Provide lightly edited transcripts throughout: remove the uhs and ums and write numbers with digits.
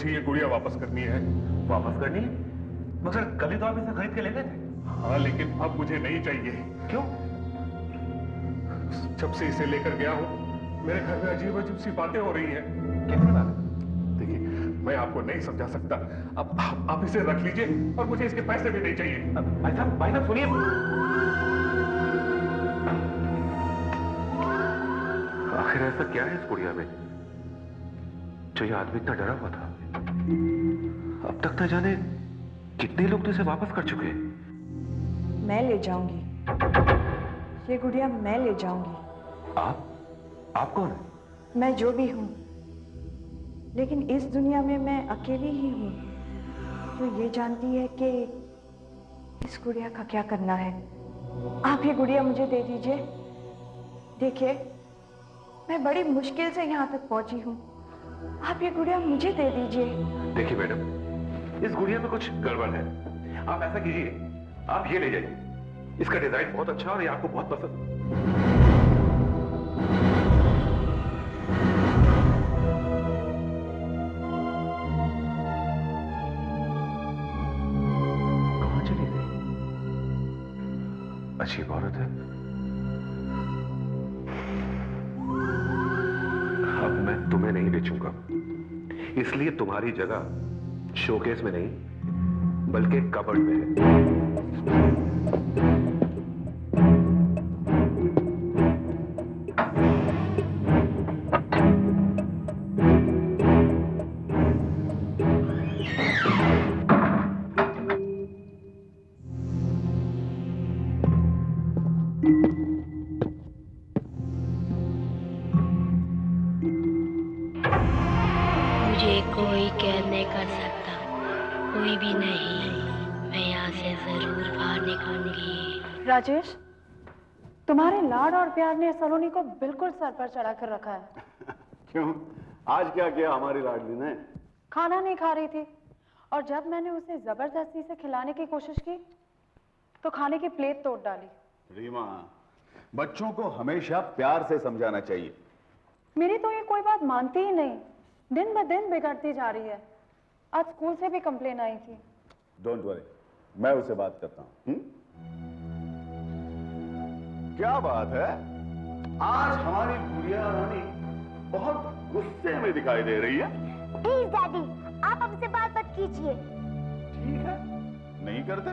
मुझे ये गुड़िया वापस करनी है। वापस करनी है? मगर कल ही तो आप इसे खरीद के ले गए थे। हाँ, लेकिन अब मुझे नहीं चाहिए। क्यों? जब से इसे लेकर गया हूँ मेरे घर में अजीब अजीब सी बातें हो रही हैं। कैसी बात? देखिए, मैं आपको नहीं समझा सकता। अब आप इसे रख लीजिए और मुझे इसके पैसे भी नहीं चाहिए। भाई साहब सुनिए। आखिर ऐसा क्या है इस गुड़िया में जो ये आदमी इतना डरा हुआ था? अब तक न जाने कितने लोग तो इसे वापस कर चुके हैं। मैं ले जाऊंगी ये गुड़िया, मैं ले जाऊंगी। आप कौन है? मैं जो भी हूं, लेकिन इस दुनिया में मैं अकेली ही हूं जो ये जानती है कि इस गुड़िया का क्या करना है। आप ये गुड़िया मुझे दे दीजिए। देखिए, मैं बड़ी मुश्किल से यहाँ तक पहुंची हूँ। आप ये गुड़िया मुझे दे दीजिए। देखिए मैडम, इस गुड़िया में कुछ गड़बड़ है। आप ऐसा कीजिए, आप ये ले जाइए। इसका डिजाइन बहुत अच्छा और ये आपको बहुत पसंद। कहां चली गई? अच्छी औरत है। अब मैं तुम्हें नहीं बेचूंगा, इसलिए तुम्हारी जगह शोकेस में नहीं बल्कि कबर्ड में है। मुझे कोई कैद नहीं कर सकता, कोई भी नहीं। मैं यहाँ से जरूर बाहर निकलूंगी। राजेश, तुम्हारे लाड और प्यार ने सलोनी को बिल्कुल सर पर चढ़ा कर रखा है। क्यों? आज क्या किया हमारी लाडली ने? खाना नहीं खा रही थी और जब मैंने उसे जबरदस्ती से खिलाने की कोशिश की तो खाने की प्लेट तोड़ डाली। रीमा, बच्चों को हमेशा प्यार से समझाना चाहिए। मेरी तो ये कोई बात मानती ही नहीं, दिन ब दिन बिगड़ती जा रही है। आज स्कूल से भी कंप्लेन आई थी। डोंट वरी, मैं उससे बात करता हूं। क्या बात है, आज हमारी गुड़िया रानी बहुत गुस्से में दिखाई दे रही है। प्लीज डैडी, आप हमसे बात मत कीजिए। ठीक है, नहीं करते।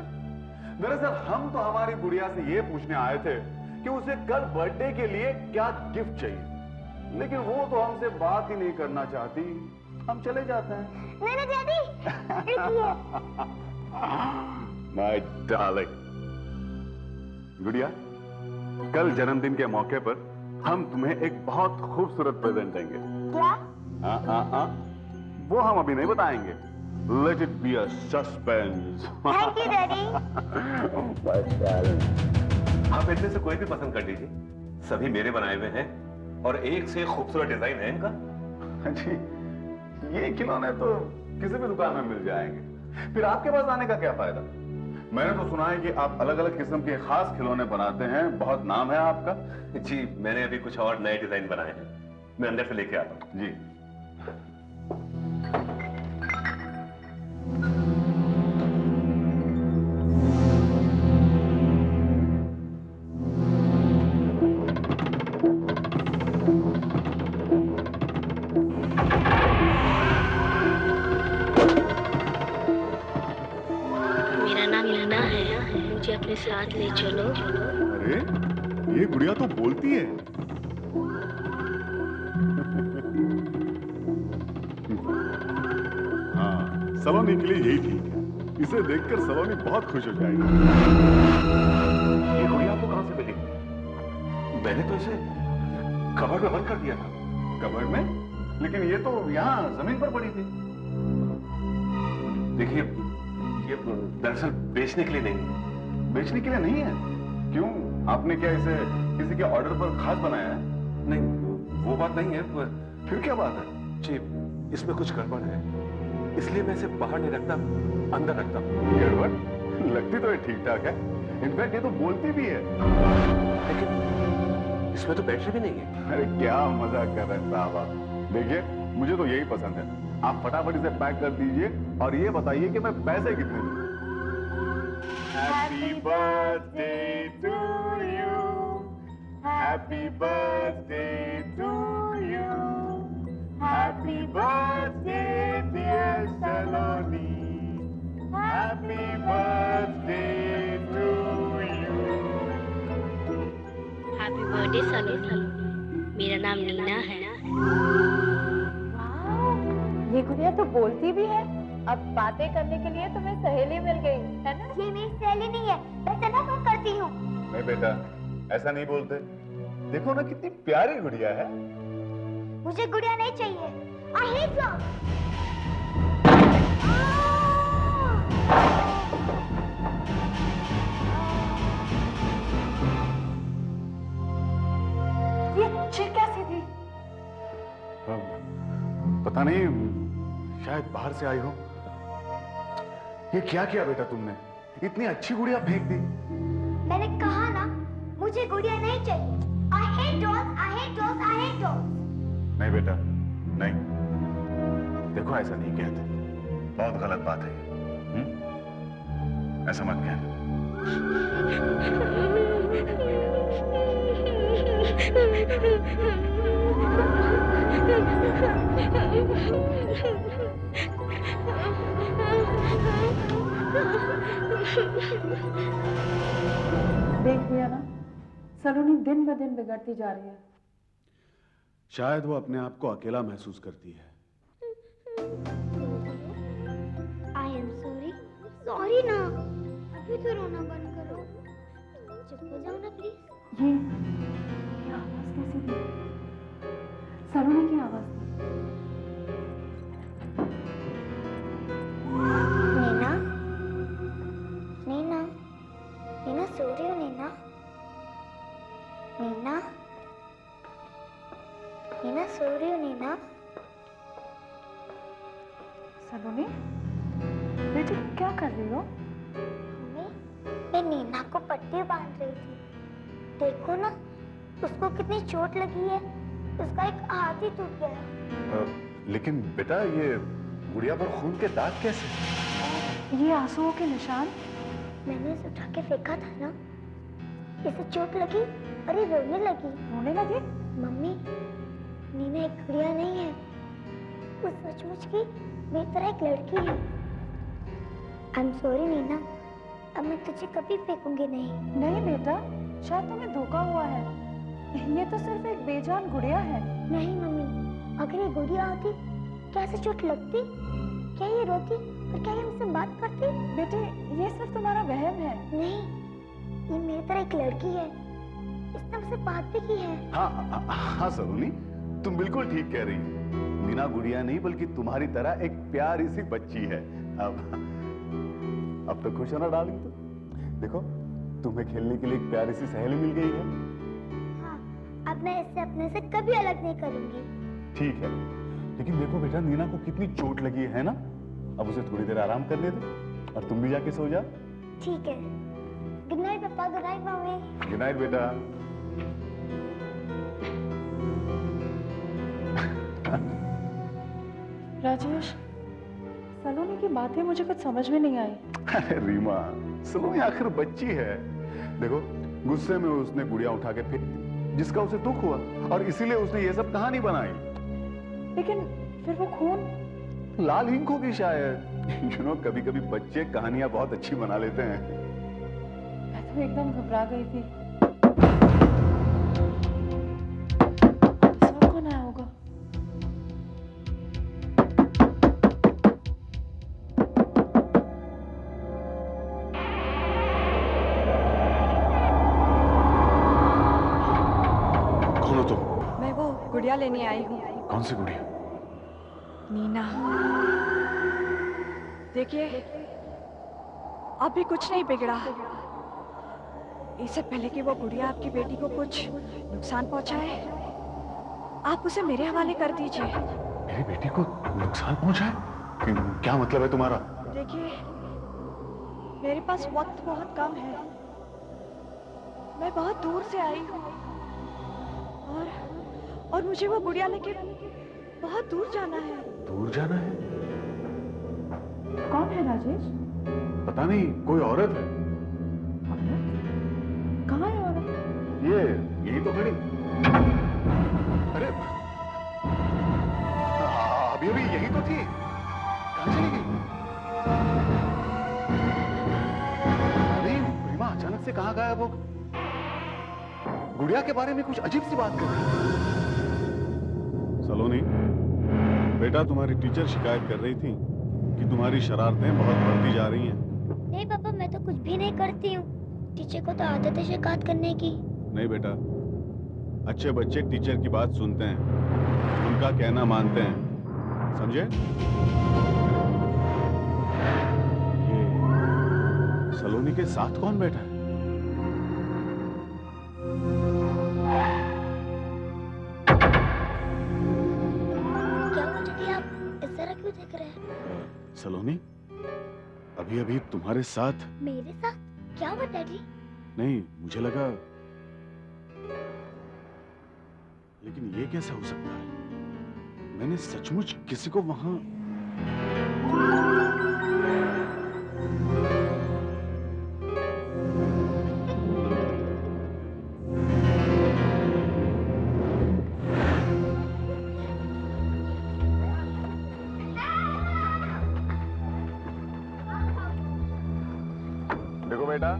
दरअसल हम तो हमारी गुड़िया से ये पूछने आए थे कि उसे कल बर्थडे के लिए क्या गिफ्ट चाहिए, लेकिन वो तो हमसे बात ही नहीं करना चाहती। हम चले जाते हैं। नहीं डैडी, रुकिए। माय डार्लिंग गुड़िया, कल जन्मदिन के मौके पर हम तुम्हें एक बहुत खूबसूरत प्रेजेंट देंगे। क्या? वो हम अभी नहीं बताएंगे। Let it be a suspense. Thank you daddy. आप इनमें से कोई भी पसंद कर लीजिए, सभी मेरे बनाए हुए हैं और एक से खूबसूरत डिजाइन है इनका। जी, ये खिलौने तो किसी भी दुकान में मिल जाएंगे, फिर आपके पास आने का क्या फायदा? मैंने तो सुना है कि आप अलग अलग किस्म के खास खिलौने बनाते हैं, बहुत नाम है आपका। जी, मैंने अभी कुछ और नए डिजाइन बनाए हैं, मैं अंदर से लेके आता हूँ। जी। अपने साथ ले चलो। अरे, ये गुड़िया तो बोलती है। हाँ, सलोनी के लिए यही ठीक है। इसे देखकर सलोनी बहुत खुश हो जाएगी। ये गुड़िया आपको कहां से मिली? मैंने तो इसे कबर्ड में बंद कर दिया था। कबर्ड में? लेकिन ये तो यहाँ जमीन पर पड़ी थी। देखिए, ये दरअसल बेचने के लिए नहीं है। बेचने के लिए नहीं है? क्यों? आपने क्या इसे किसी के ऑर्डर पर खास बनाया है? नहीं, वो बात नहीं है। फिर क्या बात है? जी, इसमें कुछ गड़बड़ है, इसलिए मैं इसे बाहर नहीं रखता, अंदर रखता हूँ। गड़बड़? लगती तो ये ठीक ठाक है। इनफैक्ट ये तो बोलती भी है। लेकिन इसमें तो बैटरी भी नहीं है। अरे क्या मजाक कर रहे हैं साहब आप। देखिए, मुझे तो यही पसंद है। आप फटाफट इसे पैक कर दीजिए और ये बताइए कि मैं पैसे कितने दूं। Happy birthday to you, happy birthday to you, happy birthday dear Saloni, happy birthday to you. Happy birthday Saloni, मेरा नाम नीना है। वाह, ये गुड़िया तो बोलती भी है। अब बातें करने के लिए तुम्हें सहेली मिल गई है ना? ये मेरी सहेली नहीं है, वैसे ना फोन करती हूँ। नहीं बेटा, ऐसा नहीं बोलते। देखो ना कितनी प्यारी गुड़िया है। मुझे गुड़िया नहीं चाहिए। I hate you। ये चिर कैसी थी? पता नहीं, शायद बाहर से आई हो। ये क्या किया बेटा तुमने? इतनी अच्छी गुड़िया फेंक दी। मैंने कहा ना, मुझे गुड़िया नहीं चाहिए। I hate dolls, I hate dolls, I hate dolls। नहीं बेटा, नहीं। देखो ऐसा नहीं कहते, बहुत गलत बात है ये। ऐसा मत कहना। देख लिया ना, सलोनी दिन ब दिन बिगड़ती जा रही है। शायद वो अपने आप को अकेला महसूस करती है। I am sorry। सॉरी ना, अभी तो रोना बंद करो। चुप हो जाओ ना प्लीज। ये आवाज कैसी थी? सलोनी की आवाज थी। नीना, नीना, नीना सो रही हो नीना? नीना, नीना सो रही हो नीना? सलोनी, बेटी क्या कर रही हो? मम्मी, मैं नीना को पट्टी बांध रही थी। देखो ना, उसको कितनी चोट लगी है। उसका एक हाथ ही टूट गया है। लेकिन बेटा, ये गुड़िया पर खून के दाग कैसे? ये आंसुओं के निशान। मैंने इसे उठा के फेंका था ना, इसे चोट लगी और ये रोने लगी। रोने लगी? मम्मी, नीना एक गुड़िया नहीं है, वो सचमुच की मेरी तरह एक लड़की है। आई एम सॉरी नीना, अब मैं तुझे कभी फेंकूंगी नहीं। नहीं बेटा, शायद तुम्हें धोखा हुआ है। ये तो सिर्फ एक बेजान गुड़िया है। नहीं मम्मी, अगर ये गुड़िया होती, क्या इसे चोट लगती? क्या ये रोती और क्या ये मुझसे बात करती? बेटे, ये सिर्फ तुम्हारा वहम है। नहीं, ये मेरी तरह एक लड़की है, इसने मुझसे बात भी की है। हाँ सलोनी, तुम बिल्कुल ठीक कह रही हो। मीना गुड़िया नहीं बल्कि तुम्हारी तरह एक प्यारी सी बच्ची है। अब तो खुश होना डार्लिंग। तो देखो, तुम्हें खेलने के लिए एक प्यारी सी सहेली मिल गई है। हाँ, अब मैं इससे अपने से कभी अलग नहीं करूंगी। ठीक है, लेकिन देखो बेटा, नीना को कितनी चोट लगी है ना। अब उसे थोड़ी देर आराम करने दो और तुम भी जाके सो जा। ठीक है। गुड नाइट पापा, good night mummy. Good night बेटा। राजेश, सलोनी की बातें मुझे कुछ समझ में नहीं आई। अरे रीमा, सलोनी आखिर बच्ची है। देखो, गुस्से में उसने गुड़िया उठा के फेंक दी, जिसका उसे दुख हुआ, और इसीलिए उसने ये सब कहानी बनाई। लेकिन फिर वो खून? लाल इंक होगी शायद। कभी कभी बच्चे कहानियां बहुत अच्छी बना लेते हैं। मैं तो एकदम घबरा गई थी। इस वक्त कौन आया होगा? कौन हो तुम? मैं वो गुड़िया लेने आई हूँ। कौन सी गुड़िया? नीना। देखिए, अभी कुछ नहीं बिगड़ा। इससे पहले कि वो गुड़िया आपकी बेटी को कुछ नुकसान पहुंचाए, आप उसे मेरे हवाले कर दीजिए। मेरी बेटी को नुकसान पहुंचाए? क्या मतलब है तुम्हारा? देखिए, मेरे पास वक्त बहुत कम है। मैं बहुत दूर से आई हूँ और मुझे वो गुड़िया लेके बहुत दूर जाना है। दूर जाना है? कौन है राजेश? पता नहीं, कोई औरत है। कहाँ है औरत? ये यही तो खड़ी। अरे अभी अभी यही तो थी, कहाँ चली गई? नहीं, रीमा अचानक से कहाँ गायब हो गई? गुड़िया के बारे में कुछ अजीब सी बात कर रही है। सलोनी, बेटा तुम्हारी टीचर शिकायत कर रही थी कि तुम्हारी शरारतें बहुत बढ़ती जा रही हैं। नहीं पापा, मैं तो कुछ भी नहीं करती हूँ। टीचर को तो आदत है शिकायत करने की। नहीं बेटा, अच्छे बच्चे टीचर की बात सुनते हैं, उनका कहना मानते हैं, समझे? ये सलोनी के साथ कौन बैठा है? क्या हुआ दीदी, आप इस तरह क्यों देख रहे हैं? सलोनी, अभी अभी तुम्हारे साथ। मेरे साथ क्या हुआ डैडी? नहीं, मुझे लगा, लेकिन ये कैसा हो सकता है? मैंने सचमुच किसी को वहां। देखो बेटा,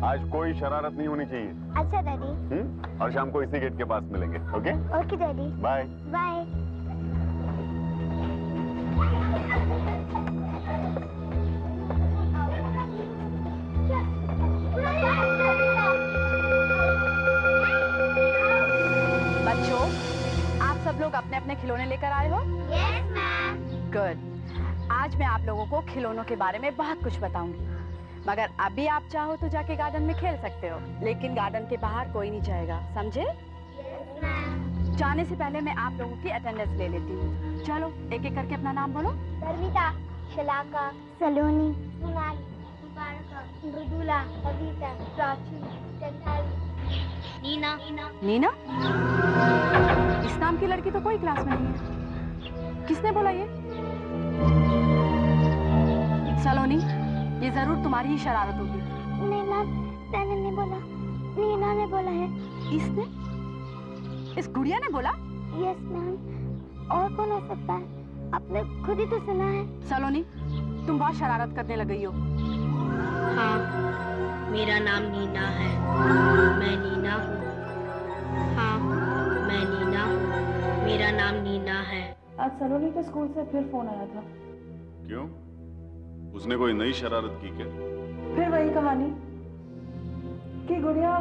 आज कोई शरारत नहीं होनी चाहिए। अच्छा डैडी। और शाम को इसी गेट के पास मिलेंगे, okay? Okay daddy. Bye. Bye. बच्चों, आप सब लोग अपने अपने खिलौने लेकर आए हो? Yes ma'am. गुड। आज मैं आप लोगों को खिलौनों के बारे में बहुत कुछ बताऊंगी, मगर अभी आप चाहो तो जाके गार्डन में खेल सकते हो, लेकिन गार्डन के बाहर कोई नहीं जाएगा, समझे? जाने से पहले मैं आप लोगों की अटेंडेंस ले लेती हूँ। चलो एक एक करके अपना नाम बोलो। धर्मिता, शलाका, सलोनी, मोनाली, मुबारका, मृदुला, कविता, प्राची, चंद्राली, नीना। नीना? इस नाम की लड़की तो कोई क्लास में नहीं है। किसने बोला ये? सलोनी, ये जरूर तुम्हारी ही शरारत होगी। नहीं मैम, मैंने नहीं बोला, नीना ने बोला है। इसने? इस गुड़िया ने बोला? यस मैम, और कौन हो सकता है? आपने खुद ही तो सुना है। सलोनी, तुम बहुत शरारत करने लग गई हो। हाँ, मेरा नाम नीना है। मैं नीना हूँ। हाँ, मैं नीना हूँ। मेरा नाम नीना है। आज सलोनी के स्कूल से फिर फोन आया था। क्यों? उसने कोई नई शरारत की क्या? फिर वही कहानी कि गुड़िया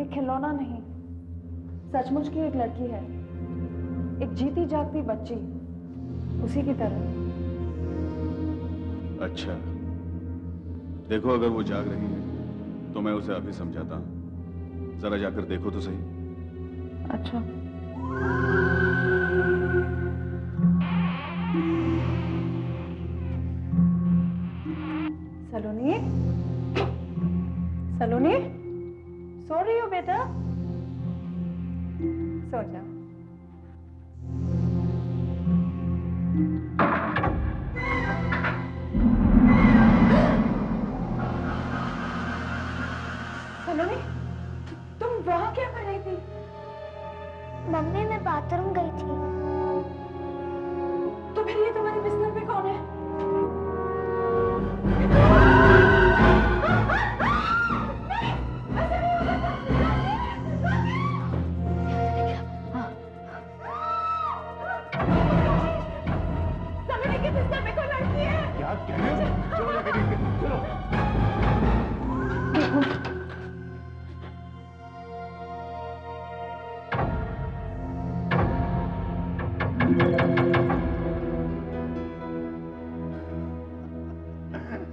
एक खिलौना नहीं, सचमुच की एक लड़की है, एक जीती जागती बच्ची, उसी की तरह। अच्छा, देखो अगर वो जाग रही है तो मैं उसे अभी समझाता हूँ, जरा जाकर देखो तो सही। अच्छा। सलोनी, सलोनी, सो रही हो बेटा? सो जाओ। सलोनी, तुम वहां क्या कर रही थी? मम्मी, मैं बाथरूम गई थी। तो फिर ये तुम्हारे बिस्तर पे कौन है? सलोनी के बिस्तर पे कोई लड़की है? क्या कह रहे हो? चलो जाके देखते हैं, चलो।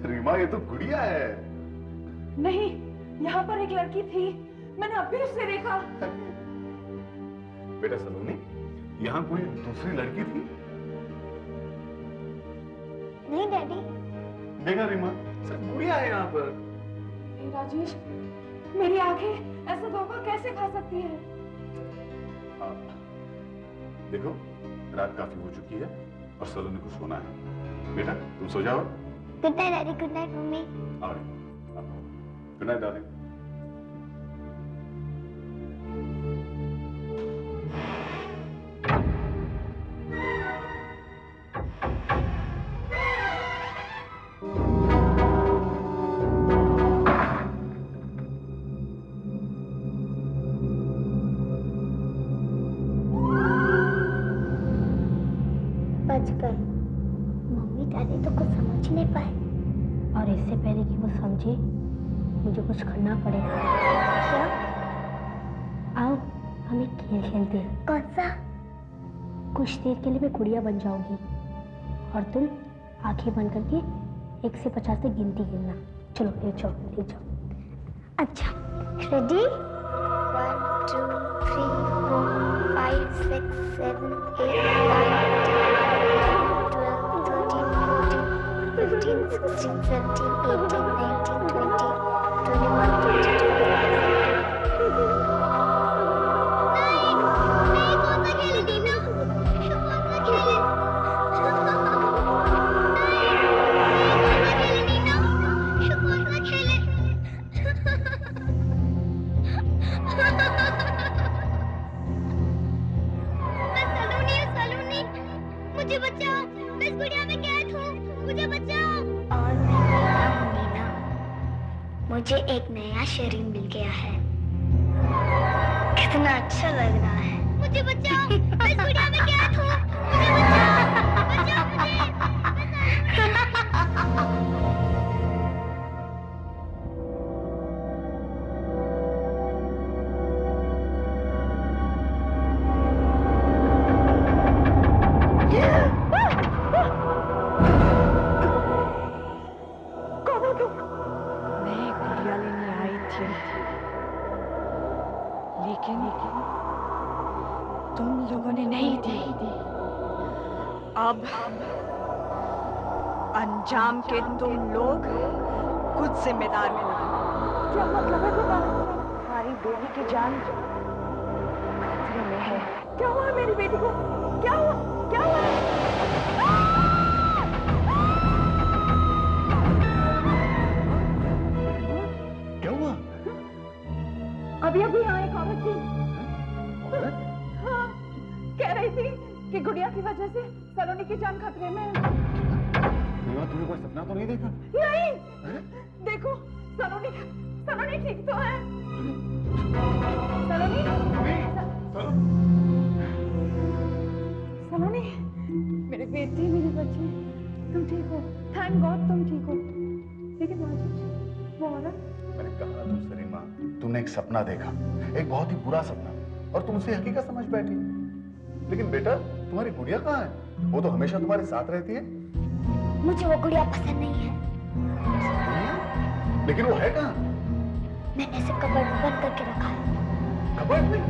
रीमा, ये तो गुड़िया है। नहीं, यहाँ पर एक लड़की थी, मैंने अभी उससे देखा। बेटा सलोनी, यहाँ कोई दूसरी लड़की थी? नहीं डैडी। देखा रीमा, सिर्फ गुड़िया है यहाँ पर। हे राजेश, मेरी आंखें ऐसा धोखा कैसे खा सकती है? हाँ, देखो रात काफी हो चुकी है, और सलोनी को सोना है। बेटा तुम सो जाओ। Good night daddy, good night mummy. Good night darling. बचकर मम्मी डैडी तो कुछ समझ ही नहीं पाए, और इससे पहले कि वो समझे मुझे कुछ करना पड़ेगा। क्या? आओ हम एक खेल खेलते हैं। कौन सा? कुछ देर के लिए मैं गुड़िया बन जाऊंगी और तुम आंखें बंद करके 1 से 50 तक गिनती गिनना। चलो ले जाओ ले जाओ। अच्छा रेडी? 1 2 3 4 5 6 7 8 9 10 11 12 13 14 15 16 17 18 19 20 21 मुझे बचाओ, मैं इस गुड़िया में कैद हूँ, मुझे बचाओ। और मैं नीना, मुझे एक नया शरीर मिल गया है, कितना अच्छा लग रहा है। मुझे बचाओ, मैं इस गुड़िया में कैद हूँ, मुझे बचाओ, बचाओ मुझे। तुम लोगों ने नहीं दी। अब अंजाम के तुम लोग खुद जिम्मेदार हो। क्या मतलब है तुम्हारा? हमारी बेटी की जान खतरे में है। क्या हुआ मेरी बेटी को? क्या हुआ? क्या हुआ? क्या हुआ? अभी अभी यहाँ एक औरत थी। हाँ, कह रही थी कि गुड़िया की वजह से सलोनी की जान खतरे में है। तुम्हें कोई सपना तो नहीं देखा? नहीं। देखो सलोनी ठीक तो है। सलोनी मेरी बेटी, मेरी बच्ची, तुम ठीक हो? थैंक गॉड तुम ठीक हो। लेकिन वो औरत, मैंने कहा तो सरीमा, तुमने एक सपना देखा, एक बहुत ही बुरा सपना, और तुम उसे हकीकत समझ बैठी। लेकिन बेटा तुम्हारी गुड़िया कहाँ है? वो तो हमेशा तुम्हारे साथ रहती है। मुझे वो गुड़िया पसंद नहीं है। लेकिन वो है कहाँ? मैंने इसे कबर्ड में बंद करके रखा है। कबर्ड में?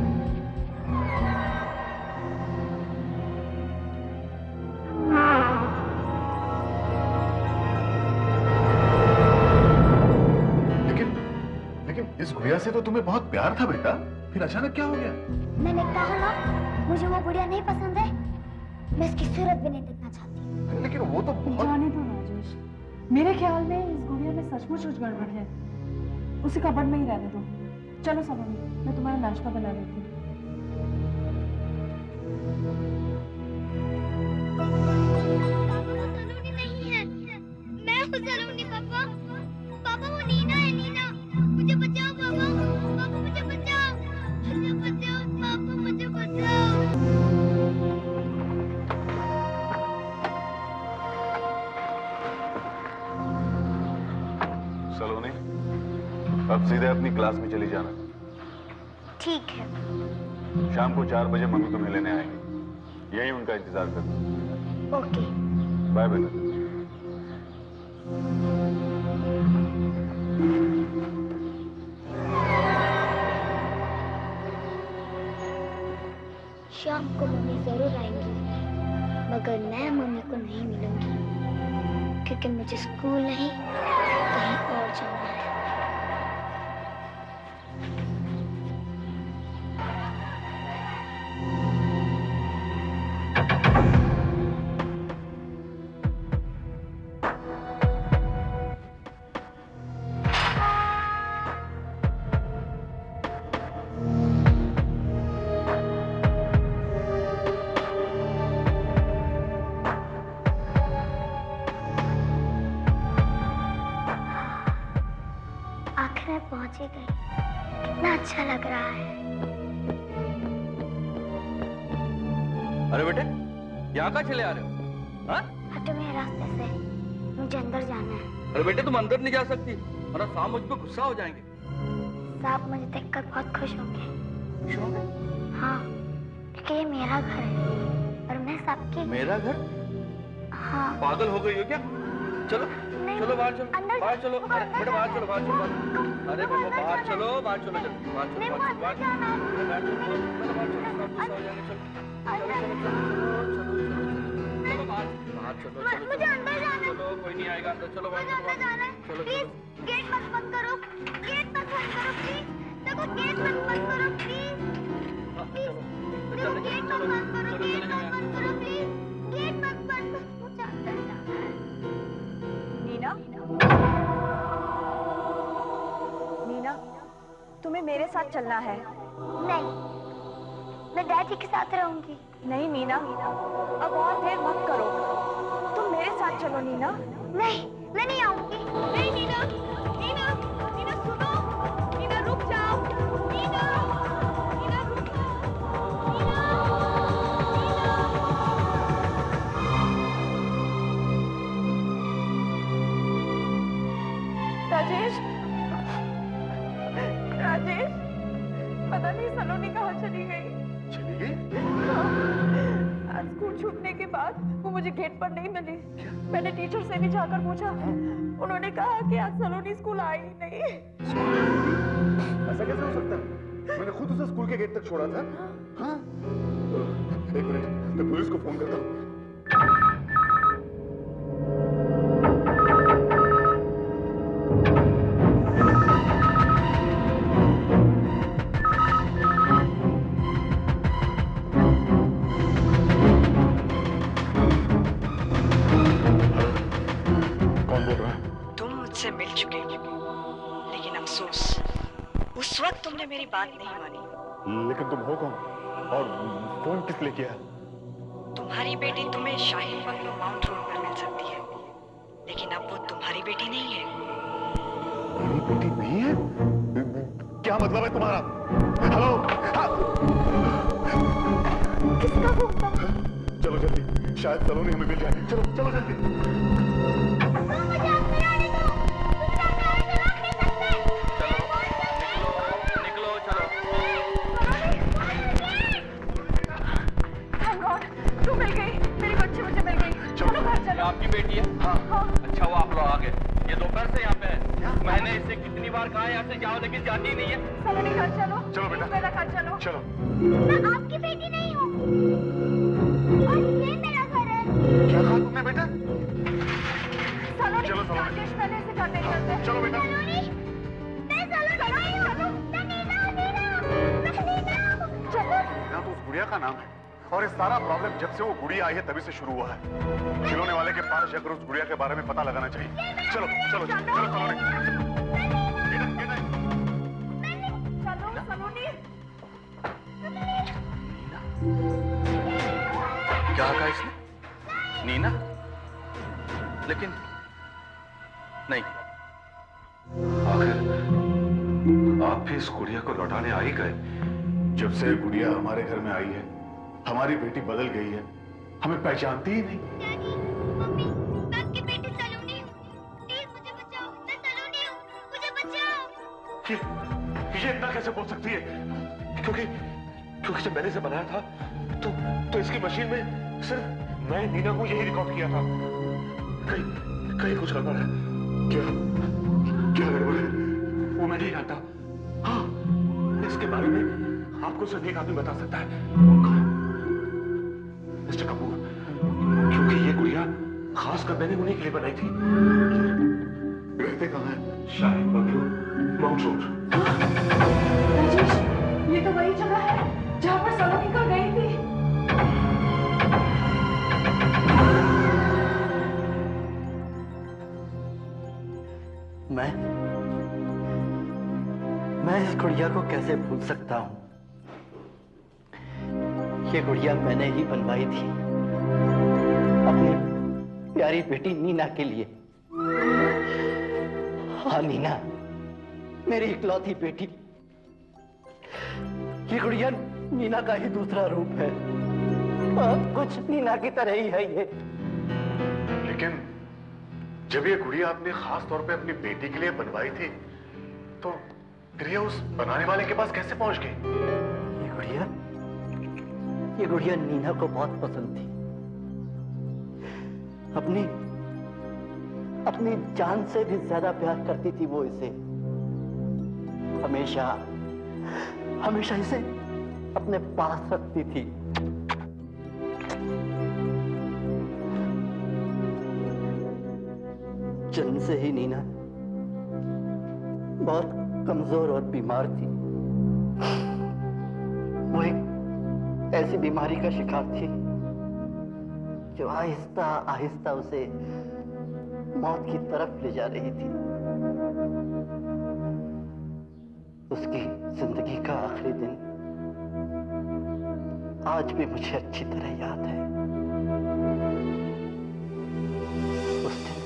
लेकिन इस गुड़िया से तो तुम्हें बहुत प्यार था बेटा, फिर अचानक क्या हो गया? मैंने कहा ना, मुझे वो गुड़िया नहीं पसंद है। मैं इसकी सूरत भी नहीं देखना चाहती। लेकिन वो तो बहुत... जाने दो राजेश, मेरे ख्याल में इस गुड़िया में सचमुच कुछ गड़बड़ है। उसे कबर्ड में ही रहने दो। चलो सलोनी, मैं तुम्हारा नाश्ता बना लेती हूँ। सलोनी नहीं है, मैं हूँ सलोनी। पापा, पापा वो नीना है। नीना, मुझे बचाओ पापा, पापा मुझे बचाओ, मुझे बचाओ पापा, मुझे बचाओ। सलोनी, अब सीधे अपनी क्लास में चली जाना। ठीक है। शाम को 4 बजे मम्मी तुम्हें लेने आएंगे, यही उनका इंतजार करना। ओके। बाय बेटा। शाम को मम्मी जरूर आएंगी, मगर मैं मम्मी को नहीं मिलूंगी, क्योंकि मुझे स्कूल नहीं कहीं और जाना है। आखिर में पहुंच ही गई। कितना अच्छा लग रहा है। अरे बेटे, यहाँ कहाँ चले आ रहे हो? हाँ? हटो मेरे रास्ते से, मुझे अंदर जाना है। अरे बेटे, तुम अंदर नहीं जा सकती, वरना सांप मुझ पे गुस्सा हो जाएंगे। सांप मुझे देखकर बहुत खुश होंगे। खुश होंगे? हाँ, क्योंकि ये मेरा घर है और मैं सबकी। मेरा घर? हाँ। पागल हो गई हो क्या? चलो चलो बाहर चलो, बाहर चलो, अरे बेटा बाहर चलो, बाहर चलो, अरे बाबा बाहर चलो, बाहर चलो, जल्दी बाहर चलो, बाहर चलो, बाहर चलो, गुस्सा हो जाएंगे। चलो बाहर चलो, मुझे अंदर जाना है। चलो कोई नहीं आएगा अंदर, चलो बाहर चलो, प्लीज गेट मत बंद करो, गेट मत बंद करो प्लीज। देखो गेट मत बंद करो प्लीज, देखो गेट मत बंद करो, गेट मत बंद करो प्लीज, गेट मत बंद करो। मुझे अंदर जाना है। नीना, नीना, तुम्हें मेरे साथ चलना है। नहीं, मैं डैडी के साथ रहूंगी। नहीं नीना, अब और देर मत करो, तुम मेरे साथ चलो नीना। नहीं, मैं नहीं आऊंगी। नहीं नीना, नीना, नीना सुनो, नीना रुक जाओ, नीना, नीना रुक जाओ, नीना, राजेश, राजेश, पता नहीं सलोनी कहाँ चली गई। चली गई? आज स्कूल छूटने के बाद वो मुझे गेट पर नहीं मिली। मैंने टीचर से भी जाकर पूछा, उन्होंने कहा कि आज सलोनी स्कूल आई ही नहीं। ऐसा कैसे हो सकता है? मैंने खुद उसे स्कूल के गेट तक छोड़ा था। हाँ? एक मिनट, मैं पुलिस को फोन करता हूँ। मिल चुके, लेकिन अफसोस उस वक्त तुमने मेरी बात नहीं मानी। लेकिन तुम हो कौन और फोन किस लिए किया? तुम्हारी बेटी तुम्हें शाहीन बंगलो माउंट रोड पर मिल सकती है, लेकिन अब वो तुम्हारी बेटी नहीं है। मेरी बेटी नहीं है? क्या मतलब है तुम्हारा? हेलो, किसका फोन था? चलो जल्दी, शायद सलोनी हमें मिल जाए। चलो चलो जल्दी। आपकी बेटी है? हाँ। अच्छा वो आप लोग आ गए, ये दोपहर से यहाँ पे है। मैंने इसे कितनी बार कहा यहाँ से जाओ, लेकिन जाती नहीं है। सलोनी घर चलो, चलो बेटा, मेरा घर चलो। चलो। मैं आपकी बेटी नहीं हूँ और ये मेरा घर है। क्या कहा तुमने बेटा? सलोनी, चलो सलोनी, राजेश पहले से घर नहीं चलते। चलो बेटा। सलोनी, मैं सलोनी नहीं हूँ, मैं नीना हूँ, मैं नीना हूँ। नीना तो उस गुड़िया का नाम है और ये सारा प्रॉब्लम जब से वो गुड़िया आई है तभी से शुरू हुआ है। खिलौने वाले के पास जाकर उस गुड़िया के बारे में पता लगाना चाहिए। चलो चलो चलो सलोनी। चलो सलोनी। क्या कहा इसने? नीना? लेकिन नहीं, आखिर आप भी इस गुड़िया को लौटाने आ ही गए। जब से गुड़िया हमारे घर में आई है, हमारी बेटी बदल गई है, हमें पहचानती ही नहीं। डैडी, मम्मी, मैं आपकी बेटी सलोनी हूँ। प्लीज मुझे बचाओ, मैं सलोनी हूँ, मुझे बचाओ। ये इतना कैसे बोल सकती है? क्योंकि जब मैंने इसे बनाया था तो इसकी मशीन में सिर्फ मैं नीना को यही रिकॉर्ड किया था। कहीं कुछ गड़बड़ है। क्या गड़बड़ है? वो मैं नहीं जानता। हाँ, इसके बारे में आपको सिर्फ एक आदमी बता सकता है। मिस्टर कपूर, क्योंकि ये गुड़िया खासकर मैंने उन्हीं के लिए बनाई थी। रहते कहाँ हैं? Shaheen bungalow, mount road. Rajesh, ये तो वही जगह है जहाँ पर सलोनी कल गई थी। मैं इस गुड़िया को कैसे भूल सकता हूँ? ये गुड़िया मैंने ही बनवाई थी अपनी प्यारी बेटी नीना के लिए। हाँ नीना, मेरी इकलौती बेटी। ये गुड़िया नीना का ही दूसरा रूप है, कुछ नीना की तरह ही है ये। लेकिन जब ये गुड़िया आपने खास तौर पे अपनी बेटी के लिए बनवाई थी, तो फिर ये उस बनाने वाले के पास कैसे पहुंच गई? ये गुड़िया नीना को बहुत पसंद थी। अपनी जान से भी ज्यादा प्यार करती थी वो इसे। हमेशा इसे अपने पास रखती थी। जन्म से ही नीना बहुत कमजोर और बीमार थी। वो एक ऐसी बीमारी का शिकार थी जो आहिस्ता आहिस्ता उसे मौत की तरफ ले जा रही थी। उसकी जिंदगी का आखिरी दिन आज भी मुझे अच्छी तरह याद है। उस दिन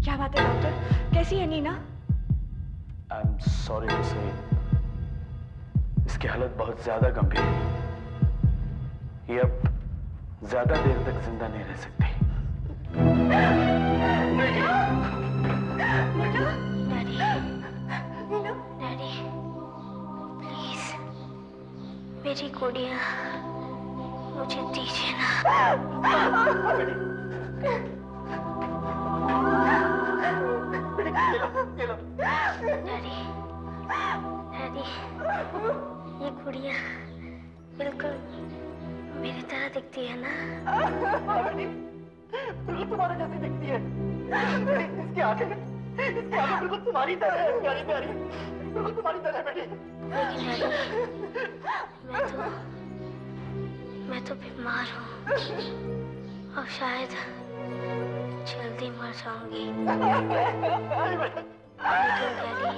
क्या बात है डॉक्टर, कैसी है Neena? I am sorry to say, इसकी हालत बहुत ज्यादा गंभीर है। ये अब ज्यादा देर तक जिंदा नहीं रह सकती। डैडी, प्लीज मेरी गुड़िया मुझे दीजिए ना। डैडी, ये गुड़िया बिल्कुल मेरी तरह दिखती है ना? बिल्कुल तुम्हारे जैसी दिखती है। इसकी आंखें बिल्कुल तुम्हारी तरह है, प्यारी प्यारी, बिल्कुल तुम्हारी तरह है बेटी। लेकिन मैं तो बीमार हूँ और शायद जल्दी मर जाऊंगी। लेकिन डैडी,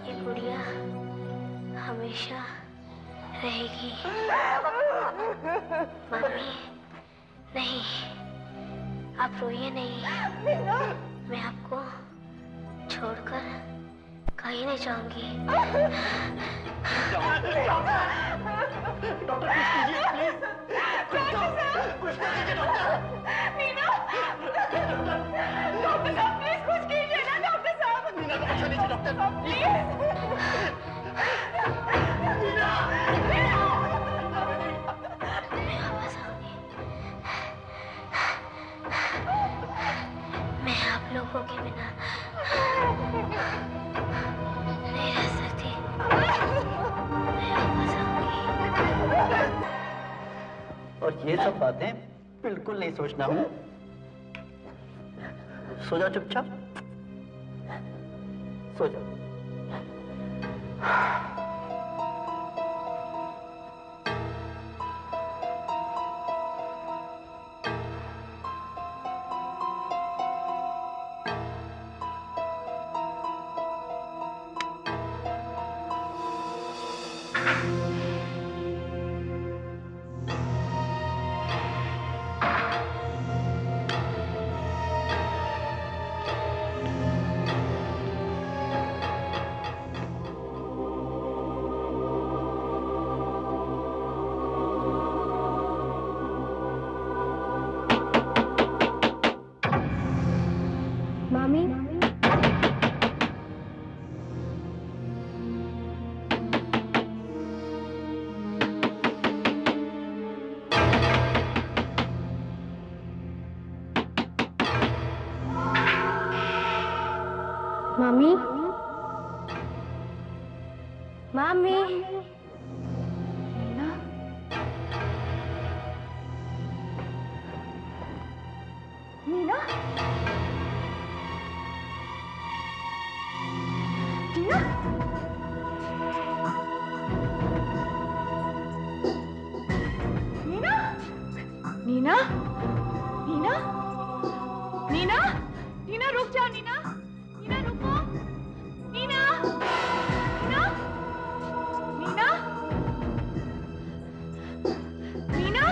ये गुड़िया हमेशा रहेगी। मम्मी, नहीं, आप रोइए नहीं। मैं आपको छोड़कर कहीं नहीं जाऊंगी। डॉक्टर कुछ कीजिए प्लीज। कुछ कीजिए डॉक्टर। मीना, डॉक्टर साहब प्लीज कुछ कीजिए ना डॉक्टर साहब। मीना को बचा लीजिए डॉक्टर प्लीज। मैं आप लोगों के बिना नहीं रह सकती। मैं वापस आऊंगी। और ये सब बातें बिल्कुल नहीं सोचना हूं। सो जाओ चुपचाप, सो जाओ। मामी, मामी, मामी, नीना, नीना, नीना, नीना, नीना, नीना, नीना, नीना रुक जा। नीना, नीना रुको। नीना, नीना, नीना, नीना,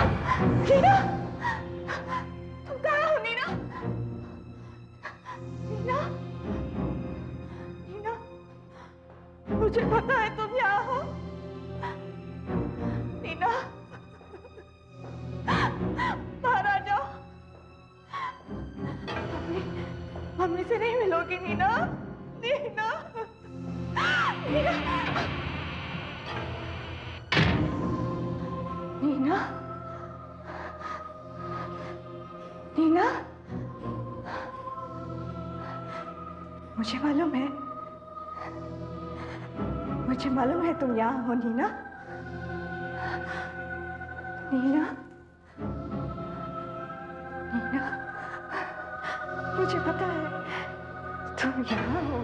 नीना, तुम कहाँ हो नीना? नीना, नीना, मुझे पता है तुम यहाँ हो। नीना, बाहर आ जाओ। मम्मी से नहीं मिलोगी नीना? नीना, नीना, नीना, नीना, मुझे मालूम है तुम यहाँ हो नीना। नीना, नीना, मुझे पता है तुम यहाँ हो।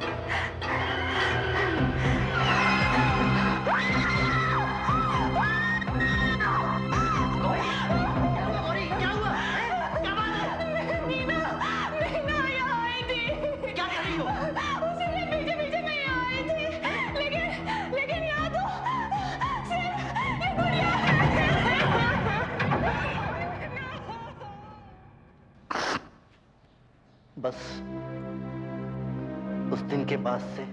बस उस दिन के बाद से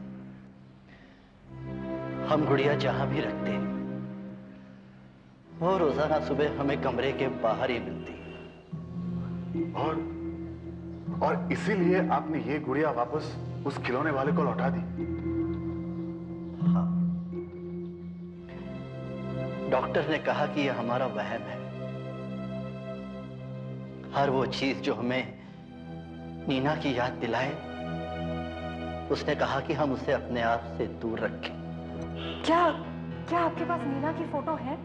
हम गुड़िया जहां भी रखते हैं वो रोजाना सुबह हमें कमरे के बाहर ही मिलती। और इसीलिए आपने ये गुड़िया वापस उस खिलौने वाले को लौटा दी? हाँ, डॉक्टर ने कहा कि यह हमारा वहम है। हर वो चीज जो हमें नीना की याद दिलाए, उसने कहा कि हम उसे अपने आप से दूर रखें। क्या आपके पास नीना की फोटो है?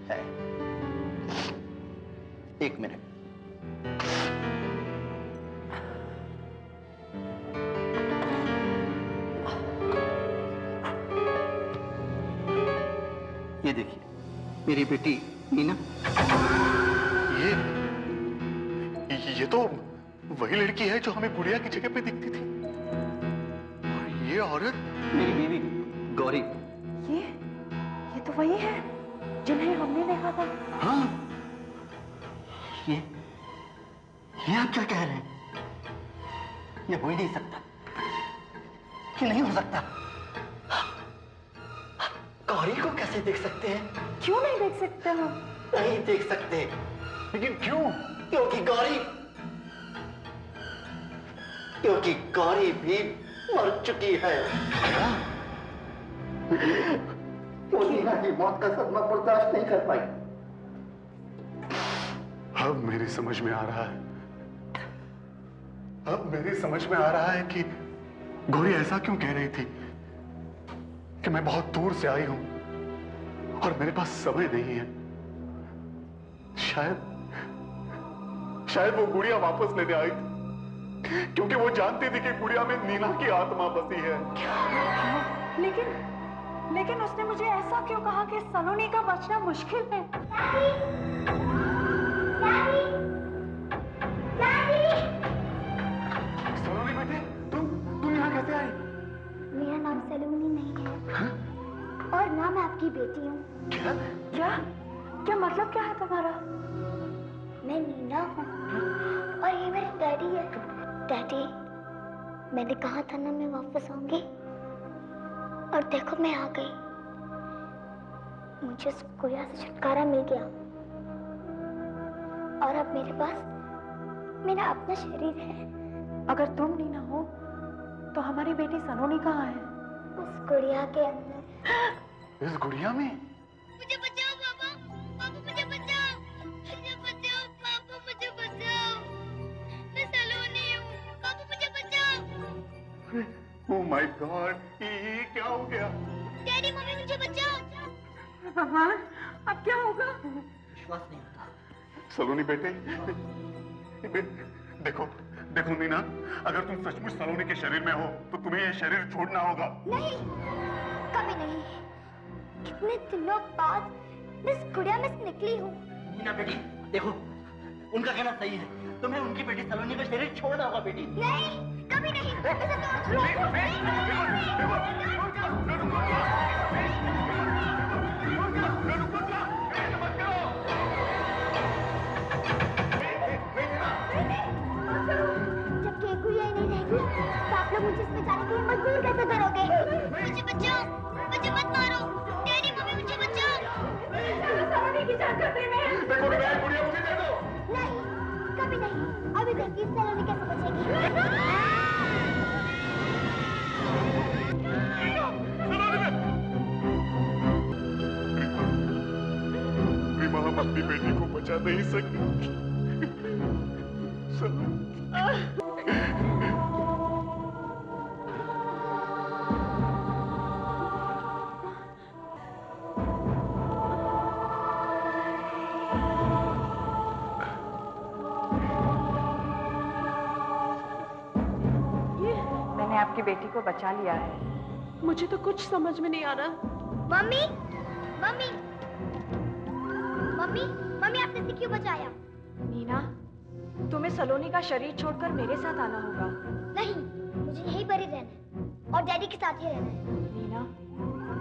है। एक मिनट। ये देखिए, मेरी बेटी नीना। ये तो वही लड़की है जो हमें गुड़िया की जगह पे दिखती थी। और ये औरत मेरी बीवी गौरी। ये तो वही है जिन्हें हमने देखा था। हाँ, ये आप क्या कह रहे हैं? ये हो ही नहीं सकता। ये नहीं हो सकता। गौरी को कैसे देख सकते हैं? क्यों नहीं देख सकते हम? नहीं देख सकते। लेकिन क्यों? क्योंकि गौरी भी मर चुकी है। वो नीना की मौत का सदमा बर्दाश्त नहीं कर पाई। अब मेरी समझ में आ रहा है कि गौरी ऐसा क्यों कह रही थी कि मैं बहुत दूर से आई हूं और मेरे पास समय नहीं है। शायद वो गुड़िया वापस लेने आई थी क्योंकि वो जानती थी कि गुड़िया में नीना की आत्मा बसी है। लेकिन उसने मुझे ऐसा क्यों कहा कि सलोनी का बचना मुश्किल है? सलोनी बेटे, तुम यहाँ कैसे आई? मेरा नाम सलोनी नहीं है। हा? और ना मैं आपकी बेटी हूँ। क्या मतलब क्या है तुम्हारा? मैं नीना हूँ और ये मेरे डैडी है। डैडी, मैंने कहा था ना मैं वापस आऊंगी, और देखो मैं आ गई। मुझे उस गुड़िया से छुटकारा मिल गया और अब मेरे पास मेरा अपना शरीर है। अगर तुम नीना हो तो हमारी बेटी सलोनी कहाँ है? उस गुड़िया के अंदर। इस गुड़िया में? मुझे बचाओ पापा, पापा मुझे बचाओ, मुझे बचाओ पापा, मुझे बचाओ, मैं सलोनी हूँ, पापा मुझे बचाओ। ओह माय गॉड, ये क्या हो गया? डैडी मम्मी मुझे बचाओ। भगवान, अब क्या होगा? विश्वास नहीं होता। सलोनी बेटे, देखो नीना, अगर तुम सचमुच सलोनी के शरीर में हो तो तुम्हें ये शरीर छोड़ना होगा। नहीं, कभी नहीं। कितने दिनों बाद मैं इस गुड़िया में से निकली हूँ। नीना बेटी, देखो, उनका कहना सही है। तुम्हें उनकी बेटी सलोनी का शरीर छोड़ना होगा बेटी। नहीं, कभी नहीं। हम अपनी बेटी को बचा नहीं सकते। मैंने आपकी बेटी को बचा लिया है। मुझे तो कुछ समझ में नहीं आ रहा। मम्मी मम्मी मम्मी मम्मी आपने इसे क्यों बचाया? नीना, तुम्हें सलोनी का शरीर छोड़कर मेरे साथ आना होगा। नहीं, मुझे यहीं पर ही रहना है और डैडी के साथ ही रहना है। नीना,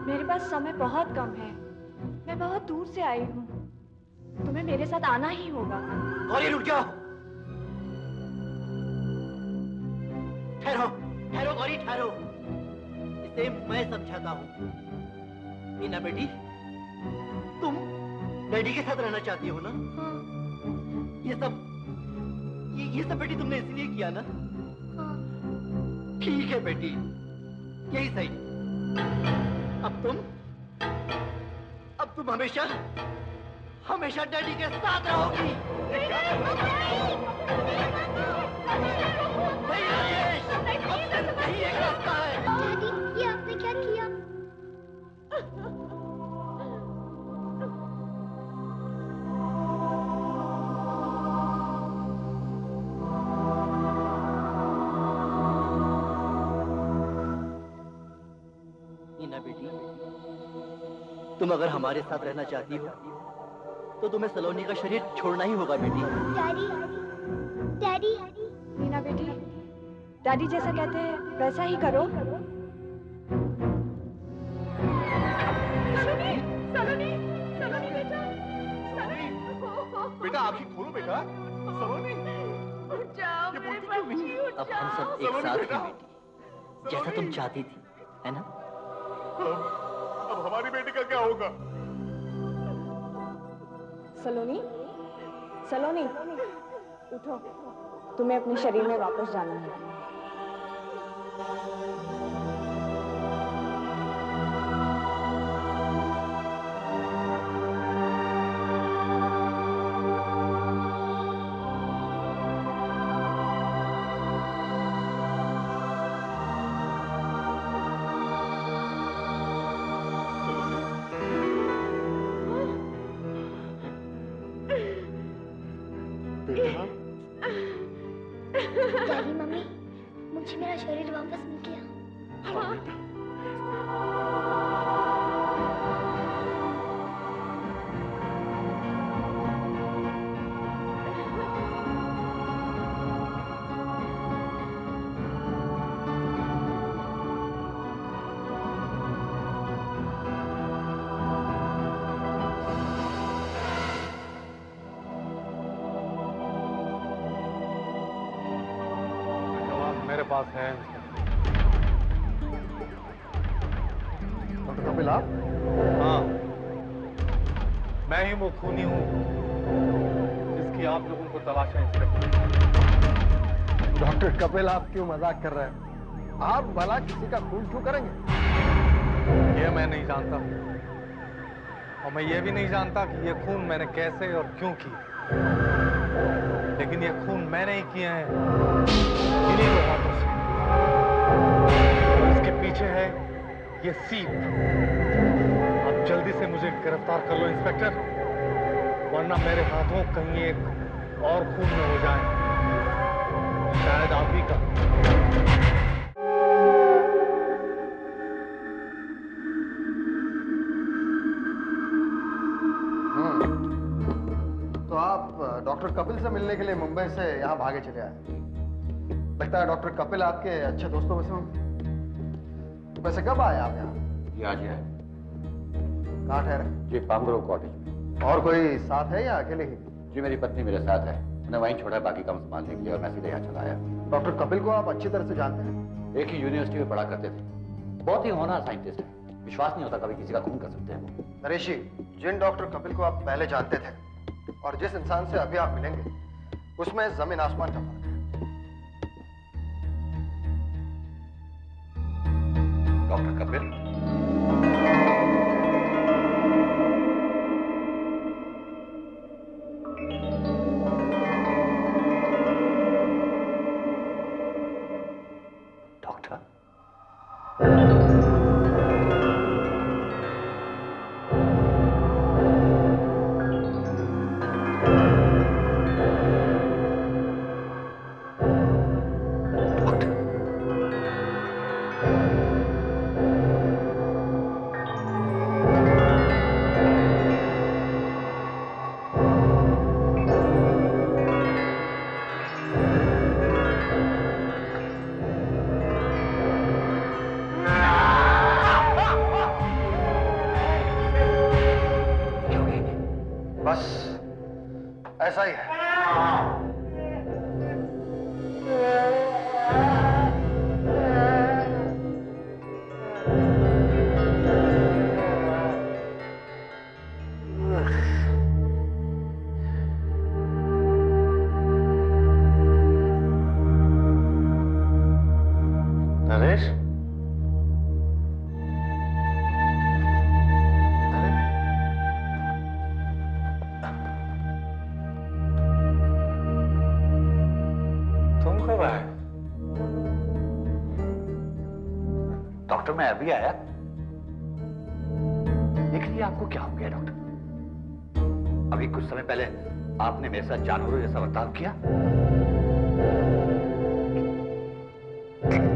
मेरे पास समय बहुत कम है। मैं बहुत दूर से आई हूँ। तुम्हें मेरे साथ आना ही होगा। गौरी रुक जाओ। ठहरो ठहरो गौरी ठहरो, इसे मैं समझाता हूँ। नीना बेटी, तुम डैडी के साथ रहना चाहती हो ना? हाँ। ये सब बेटी तुमने इसलिए किया ना? हाँ। ठीक है बेटी, यही सही। अब तुम हमेशा हमेशा डैडी के साथ रहोगी। नहीं राजेश, अब सिर्फ यही एक रास्ता है। डैडी, ये आपने क्या किया? नीना बेटी, तुम अगर हमारे साथ रहना चाहती हो तो तुम्हें सलोनी का शरीर छोड़ना ही होगा बेटी। डैडी डैडी नीना बेटी, डैडी जैसा कहते हैं वैसा ही करो। सलोनी, सलोनी, सलोनी बेटा, बेटा आंखें खोलो बेटा। सलोनी, उठ जाओ मेरे बच्ची, उठ अब हम सब एक सलोनी साथ बेटा। हैं बेटी, जैसा तुम चाहती थी, है ना? अब हमारी बेटी का क्या होगा? सलोनी, सलोनी, उठो। तुम्हें अपने शरीर में वापस जाना है। डैडी मम्मी, मुझे मेरा शरीर वापस मिल गया। हाँ बेटा। मेरे पास है। डॉक्टर कपिल आप? हाँ, मैं ही वो खूनी हूँ जिसकी आप लोगों को तलाश है इंस्पेक्टर। डॉक्टर कपिल आप क्यों मजाक कर रहे हैं? आप भला किसी का खून क्यों करेंगे? ये मैं नहीं जानता और मैं ये भी नहीं जानता कि ये खून मैंने कैसे और क्यों किया, लेकिन ये खून मैंने ही किए हैं इन्हीं दो हाथों से। और इसके पीछे है ये सीप। आप जल्दी से मुझे गिरफ्तार कर लो इंस्पेक्टर, वरना मेरे हाथों कहीं एक और खून में हो जाए, शायद आप ही का। तो आप डॉक्टर कपिल से मिलने के लिए मुंबई से यहाँ भागे चले आए। लगता है डॉक्टर कपिल आपके अच्छे दोस्तों में से होंगे। वैसे कब आए आप यहाँ? ये आज है। कहाँ ठहरे? जी पामग्रो कॉटेज में। और कोई साथ है या अकेले ही? जी मेरी पत्नी मेरे साथ है, उन्हें वहीं छोड़ा है बाकी काम संभालने के लिए और मैं सीधे यहाँ चला आया। डॉक्टर कपिल को आप अच्छी तरह से जानते हैं? एक ही यूनिवर्सिटी में पढ़ा करते थे, बहुत ही होनहार साइंटिस्ट है। विश्वास नहीं होता कभी किसी का खून कर सकते हैं। नरेश जी, जिन डॉक्टर कपिल को आप पहले जानते थे और जिस इंसान से अभी आप मिलेंगे, उसमें जमीन आसमान का फर्क है। डॉक्टर कपिल, बस ऐसा ही है। नरेश, तुम कब आए? डॉक्टर मैं अभी आया। लेकिन ये आपको क्या हो गया डॉक्टर? अभी कुछ समय पहले आपने मेरे साथ जानवरों जैसा बर्ताव किया।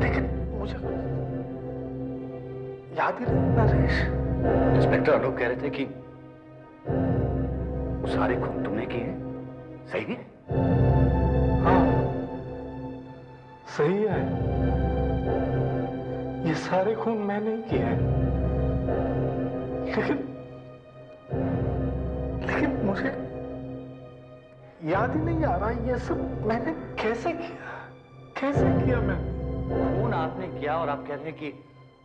लेकिन मुझे याद ही नहीं नरेश। इंस्पेक्टर अनूप कह रहे थे कि वो सारे खून तुमने किए हैं, सही है? हाँ सही है, ये सारे खून मैंने ही किए हैं। लेकिन मुझे याद ही नहीं आ रहा ये सब मैंने कैसे किया मैंने। खून आपने किया और आप कह रहे हैं कि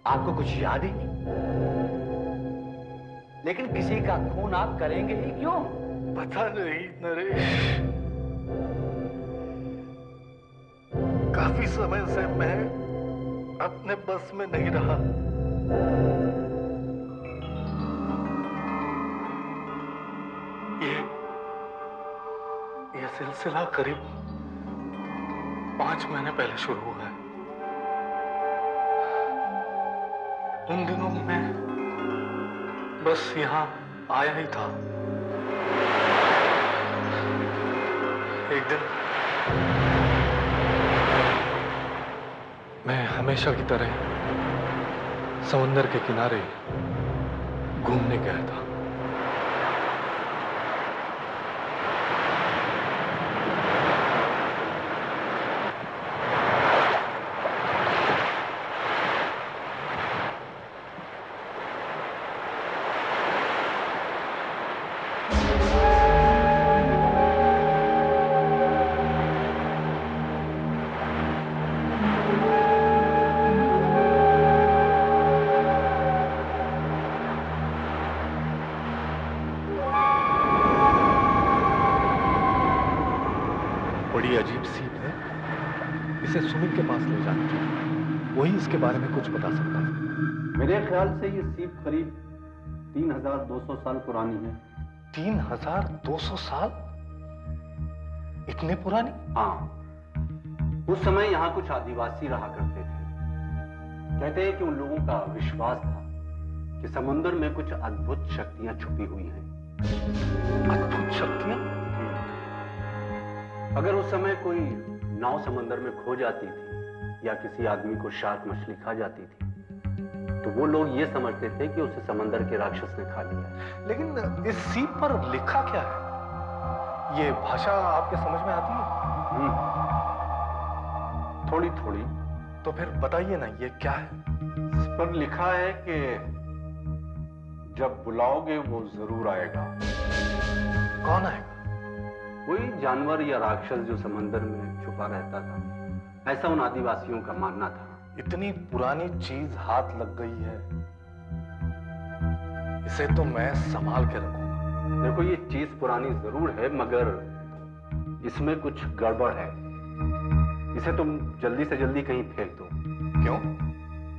आपको कुछ याद ही नहीं। लेकिन किसी का खून आप करेंगे ही क्यों? पता नहीं नरेश, काफी समय से मैं अपने बस में नहीं रहा। ये सिलसिला करीब 5 महीने पहले शुरू हुआ है। उन दिनों मैं बस यहां आया ही था। एक दिन मैं हमेशा की तरह समुंदर के किनारे घूमने गया था। बड़ी अजीब सीप है, इसे सुमित के पास ले जाना चाहिए, वही इसके बारे में कुछ बता सकता है। मेरे ख्याल से ये सीप करीब 3200 साल पुरानी है। 3200 साल? इतने पुरानी? हाँ, उस समय यहाँ कुछ आदिवासी रहा करते थे। कहते हैं कि उन लोगों का विश्वास था कि समुद्र में कुछ अद्भुत शक्तियां छुपी हुई हैं। अद्भुत शक्तियां? अगर उस समय कोई नाव समंदर में खो जाती थी या किसी आदमी को शार्क मछली खा जाती थी, तो वो लोग ये समझते थे कि उसे समंदर के राक्षस ने खा लिया। लेकिन इस सीप पर लिखा क्या है? ये भाषा आपके समझ में आती है? थोड़ी थोड़ी। तो फिर बताइए ना, ये क्या है? इस पर लिखा है कि जब बुलाओगे वो जरूर आएगा। कौन आएगा? कोई जानवर या राक्षस जो समंदर में छुपा रहता था, ऐसा उन आदिवासियों का मानना था। इतनी पुरानी चीज हाथ लग गई है, इसे तो मैं संभाल के रखूंगा। देखो, ये चीज पुरानी जरूर है, मगर इसमें कुछ गड़बड़ है। इसे तुम जल्दी से जल्दी कहीं फेंक दो। क्यों?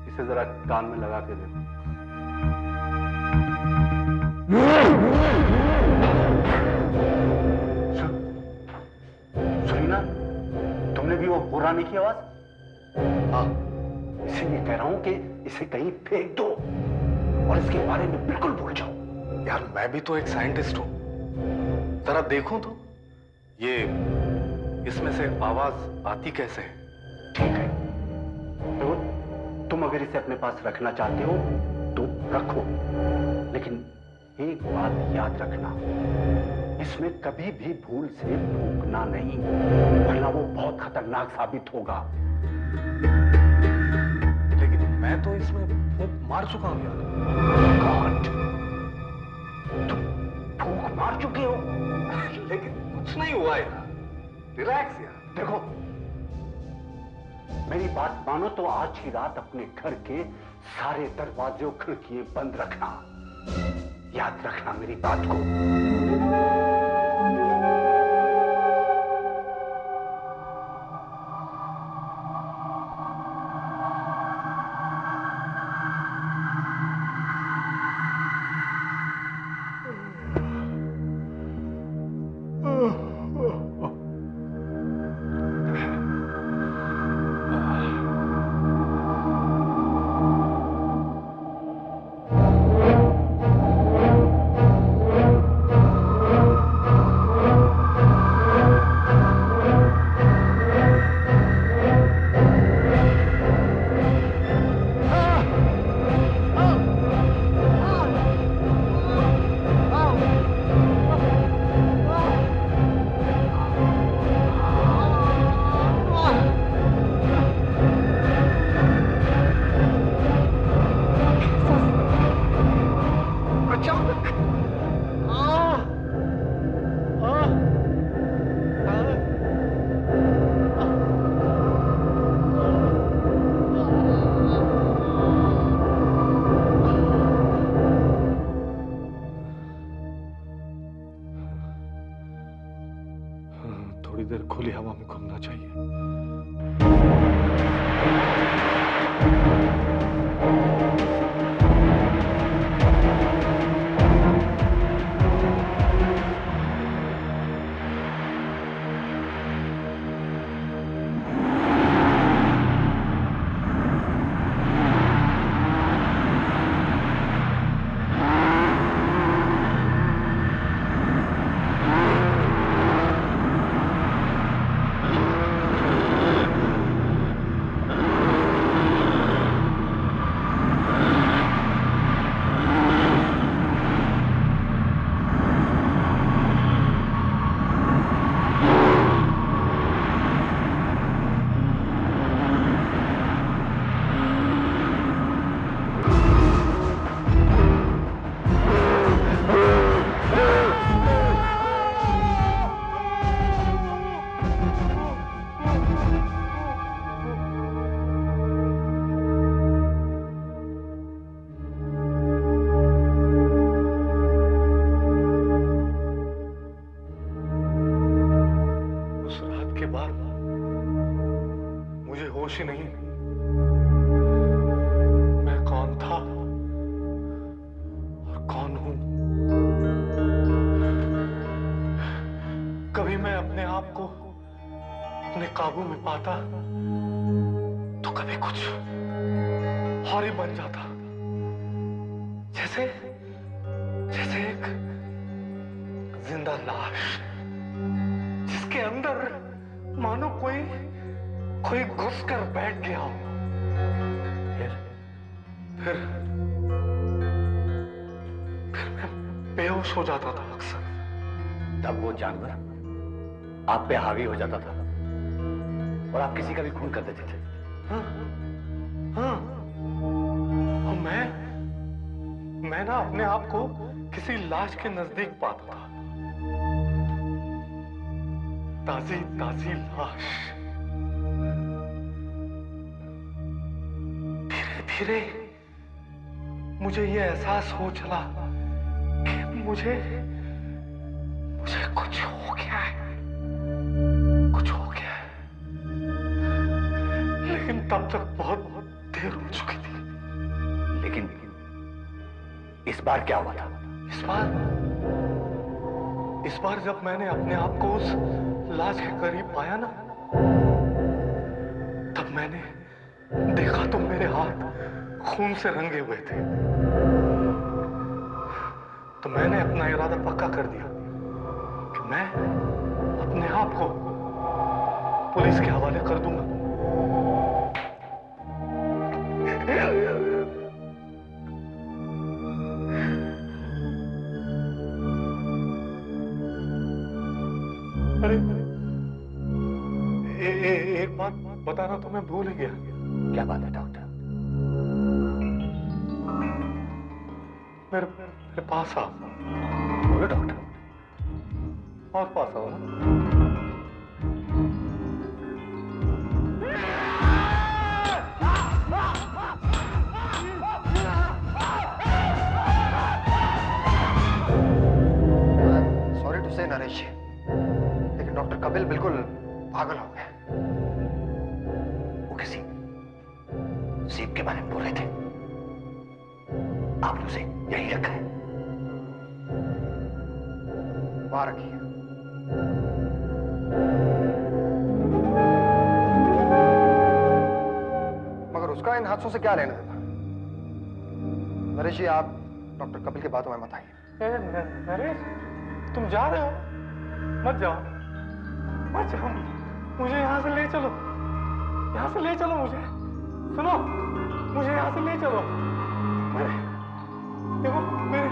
इसे जरा कान में लगा के देखो। सुनीना, तुमने भी वो पुरानी की आवाज? हाँ। इसीलिए कह रहा हूं कि इसे कहीं फेंक दो और इसके बारे में बिल्कुल भूल जाओ। यार, मैं भी तो एक साइंटिस्ट हूं, जरा देखूं तो ये इसमें से आवाज आती कैसे है? ठीक है, तो तुम अगर इसे अपने पास रखना चाहते हो तो रखो, लेकिन एक बात याद रखना, इसमें कभी भी भूल से फूंकना नहीं, वरना वो बहुत खतरनाक साबित होगा। लेकिन मैं तो इसमें फूंक मार चुका हूं यार। गॉड, तुम फूंक मार चुके हो? रिलैक्स यार। देखो, मेरी बात मानो तो आज की रात अपने घर के सारे दरवाजे और खिड़कियां बंद रखना। याद रखना मेरी बात को। थोड़ी देर खुली हवा में घूमना चाहिए। होश ही नहीं। मैं कौन था और कौन हूं। कभी मैं अपने आप को अपने काबू में पाता तो कभी कुछ और ही बन जाता, जैसे जैसे एक जिंदा लाश जिसके अंदर मानो कोई घुस कर बैठ गया हो। फिर मैं बेहोश हो जाता था अक्सर। तब वो जानवर आप पे हावी हो जाता था और आप किसी का भी खून कर देते थे। हाँ, हाँ। और मैं ना अपने आप को किसी लाश के नजदीक पाता था। ताजी ताजी लाश। धीरे मुझे ये एहसास हो चला कि मुझे कुछ हो गया है, कुछ हो गया है। लेकिन तब तक बहुत देर हो चुकी थी। लेकिन इस बार क्या हुआ था? इस बार जब मैंने अपने आप को उस लाश के करीब पाया ना, तब मैंने देखा तो मेरे हाथ खून से रंगे हुए थे। तो मैंने अपना इरादा पक्का कर दिया कि मैं अपने आप को पुलिस के हवाले कर दूंगा। अरे एक बात बताना तो मैं भूल ही गया। क्या बात है डॉक्टर? मेरे पास आओ। बोलो डॉक्टर। और पास आओ ना। नरेश जी, लेकिन डॉक्टर कपिल बिल्कुल पागल हो गए। वो किसी सीप के बारे में बोल रहे थे। आपने उसे यहीं रखा है? वहां रखिए। मगर उसका इन हादसों से क्या लेना देना? नरेश जी, आप डॉक्टर कपिल की बातों में मत आइए। नरेश, तुम जा रहे हो? मत जाओ, मत जाओ, मुझे यहाँ से ले चलो, यहाँ से ले चलो मुझे। सुनो, मुझे यहाँ से ले चलो। देखो, मेरे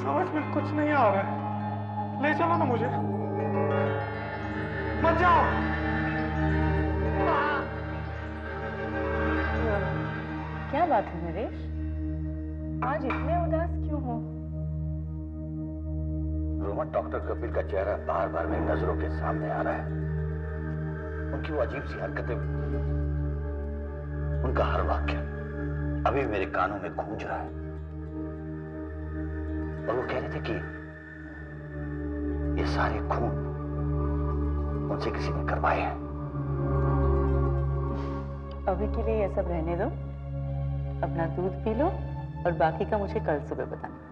समझ में कुछ नहीं आ रहा है, ले चलो ना मुझे, मत जाओ। क्या बात है नरेश, आज इतने उदास क्यों हो? रोमा, डॉक्टर कपिल का चेहरा बार बार मेरी नजरों के सामने आ रहा है। उनकी वो अजीब सी हरकतें, उनका हर वाक्य अभी मेरे कानों में गूंज रहा है। और वो कह रहे थे कि ये सारे खून उनसे किसी ने करवाए हैं। अभी के लिए ये सब रहने दो, अपना दूध पी लो और बाकी का मुझे कल सुबह बताना।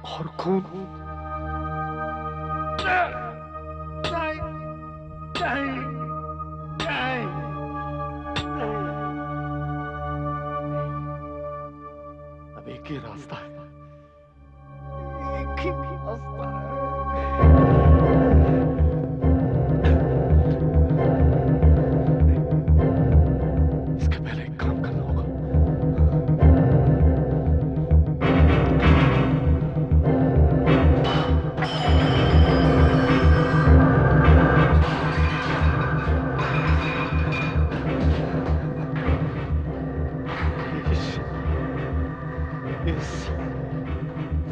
और खून। अब एक ही रास्ता है, एक ही रास्ता है। इसके पहले एक काम करना होगा। इस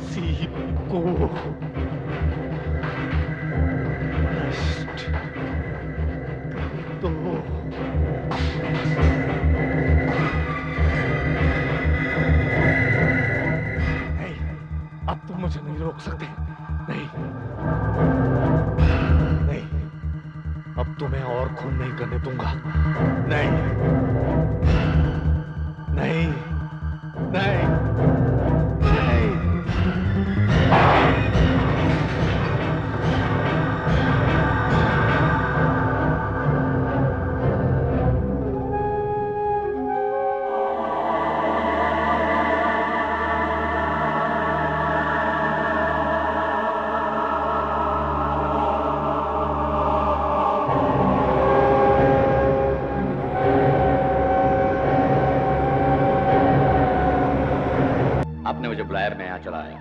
सीप को नष्ट कर दो। नहीं, अब तुम मुझे नहीं रोक सकते। नहीं नहीं, अब तुम्हें और खून नहीं करने दूंगा। नहीं नहीं नहीं नहीं। मुझे बुलाया, मैं यहाँ चला आया।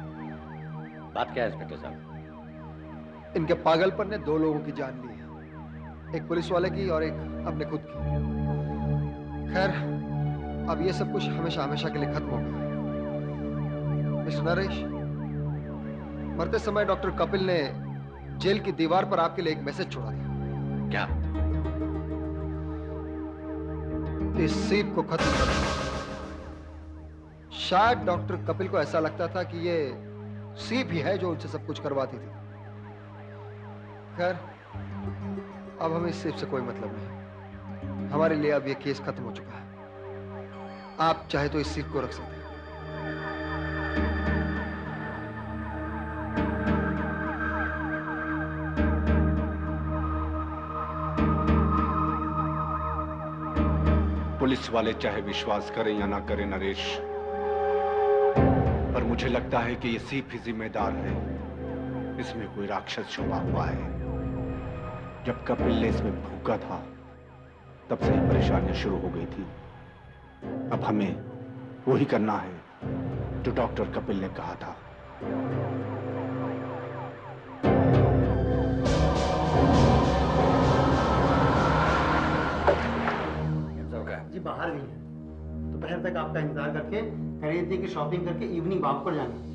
बात क्या है इंस्पेक्टर साहब? इनके पागलपन ने 2 लोगों की जान ली है, एक पुलिस वाले की और एक अपने खुद की। खैर, अब ये सब कुछ हमेशा हमेशा के लिए खत्म हो गया। मिस्टर नरेश, मरते समय डॉक्टर कपिल ने जेल की दीवार पर आपके लिए एक मैसेज छोड़ा था। क्या? इस सीप को खत्म कर दो। शायद डॉक्टर कपिल को ऐसा लगता था कि ये सीप ही है जो उनसे सब कुछ करवाती थी। खैर, अब हमें इस सीप से कोई मतलब नहीं। हमारे लिए अब ये केस खत्म हो चुका है। आप चाहे तो इस सीप को रख सकते हैं। पुलिस वाले चाहे विश्वास करें या ना करें नरेश, पर मुझे लगता है कि ये सीप ही जिम्मेदार है। इसमें कोई राक्षस छुपा हुआ है। जब कपिल ने इसमें भूखा था तब से ही परेशानियां शुरू हो गई थी। अब हमें वही करना है जो डॉक्टर कपिल ने कहा था। जी बाहर भी है, दोपहर तक आपका इंतजार करके खरीदने की शॉपिंग करके इवनिंग वॉक पर जाना।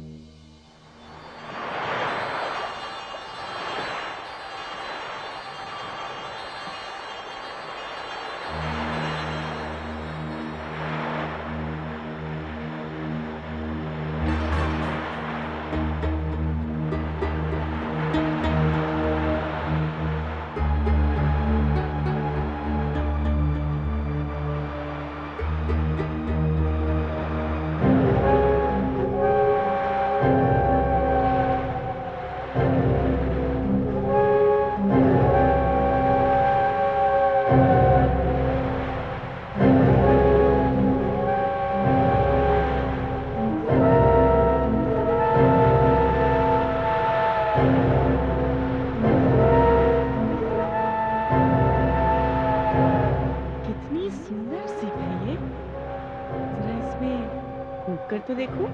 कर तो देखो।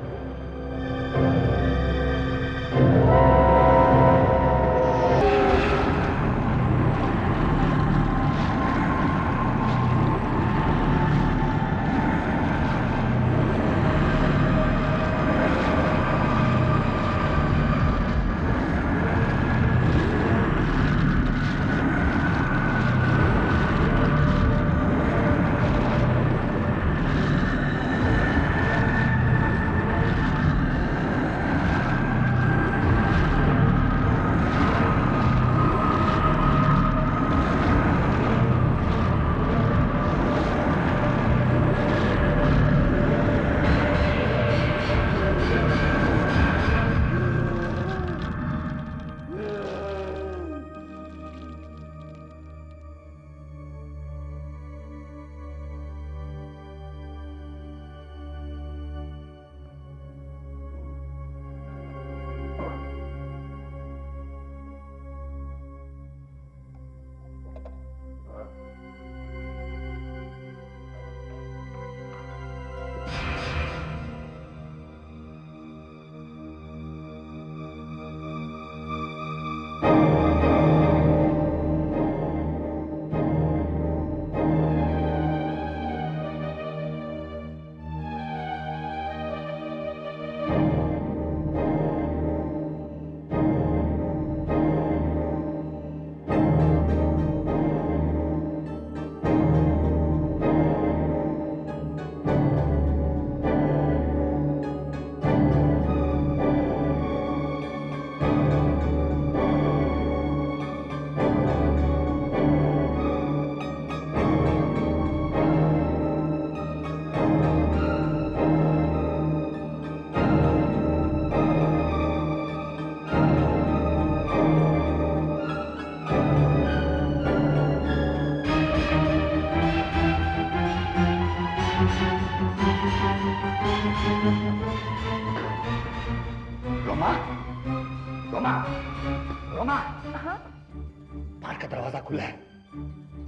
बाहर का दरवाजा खुला है,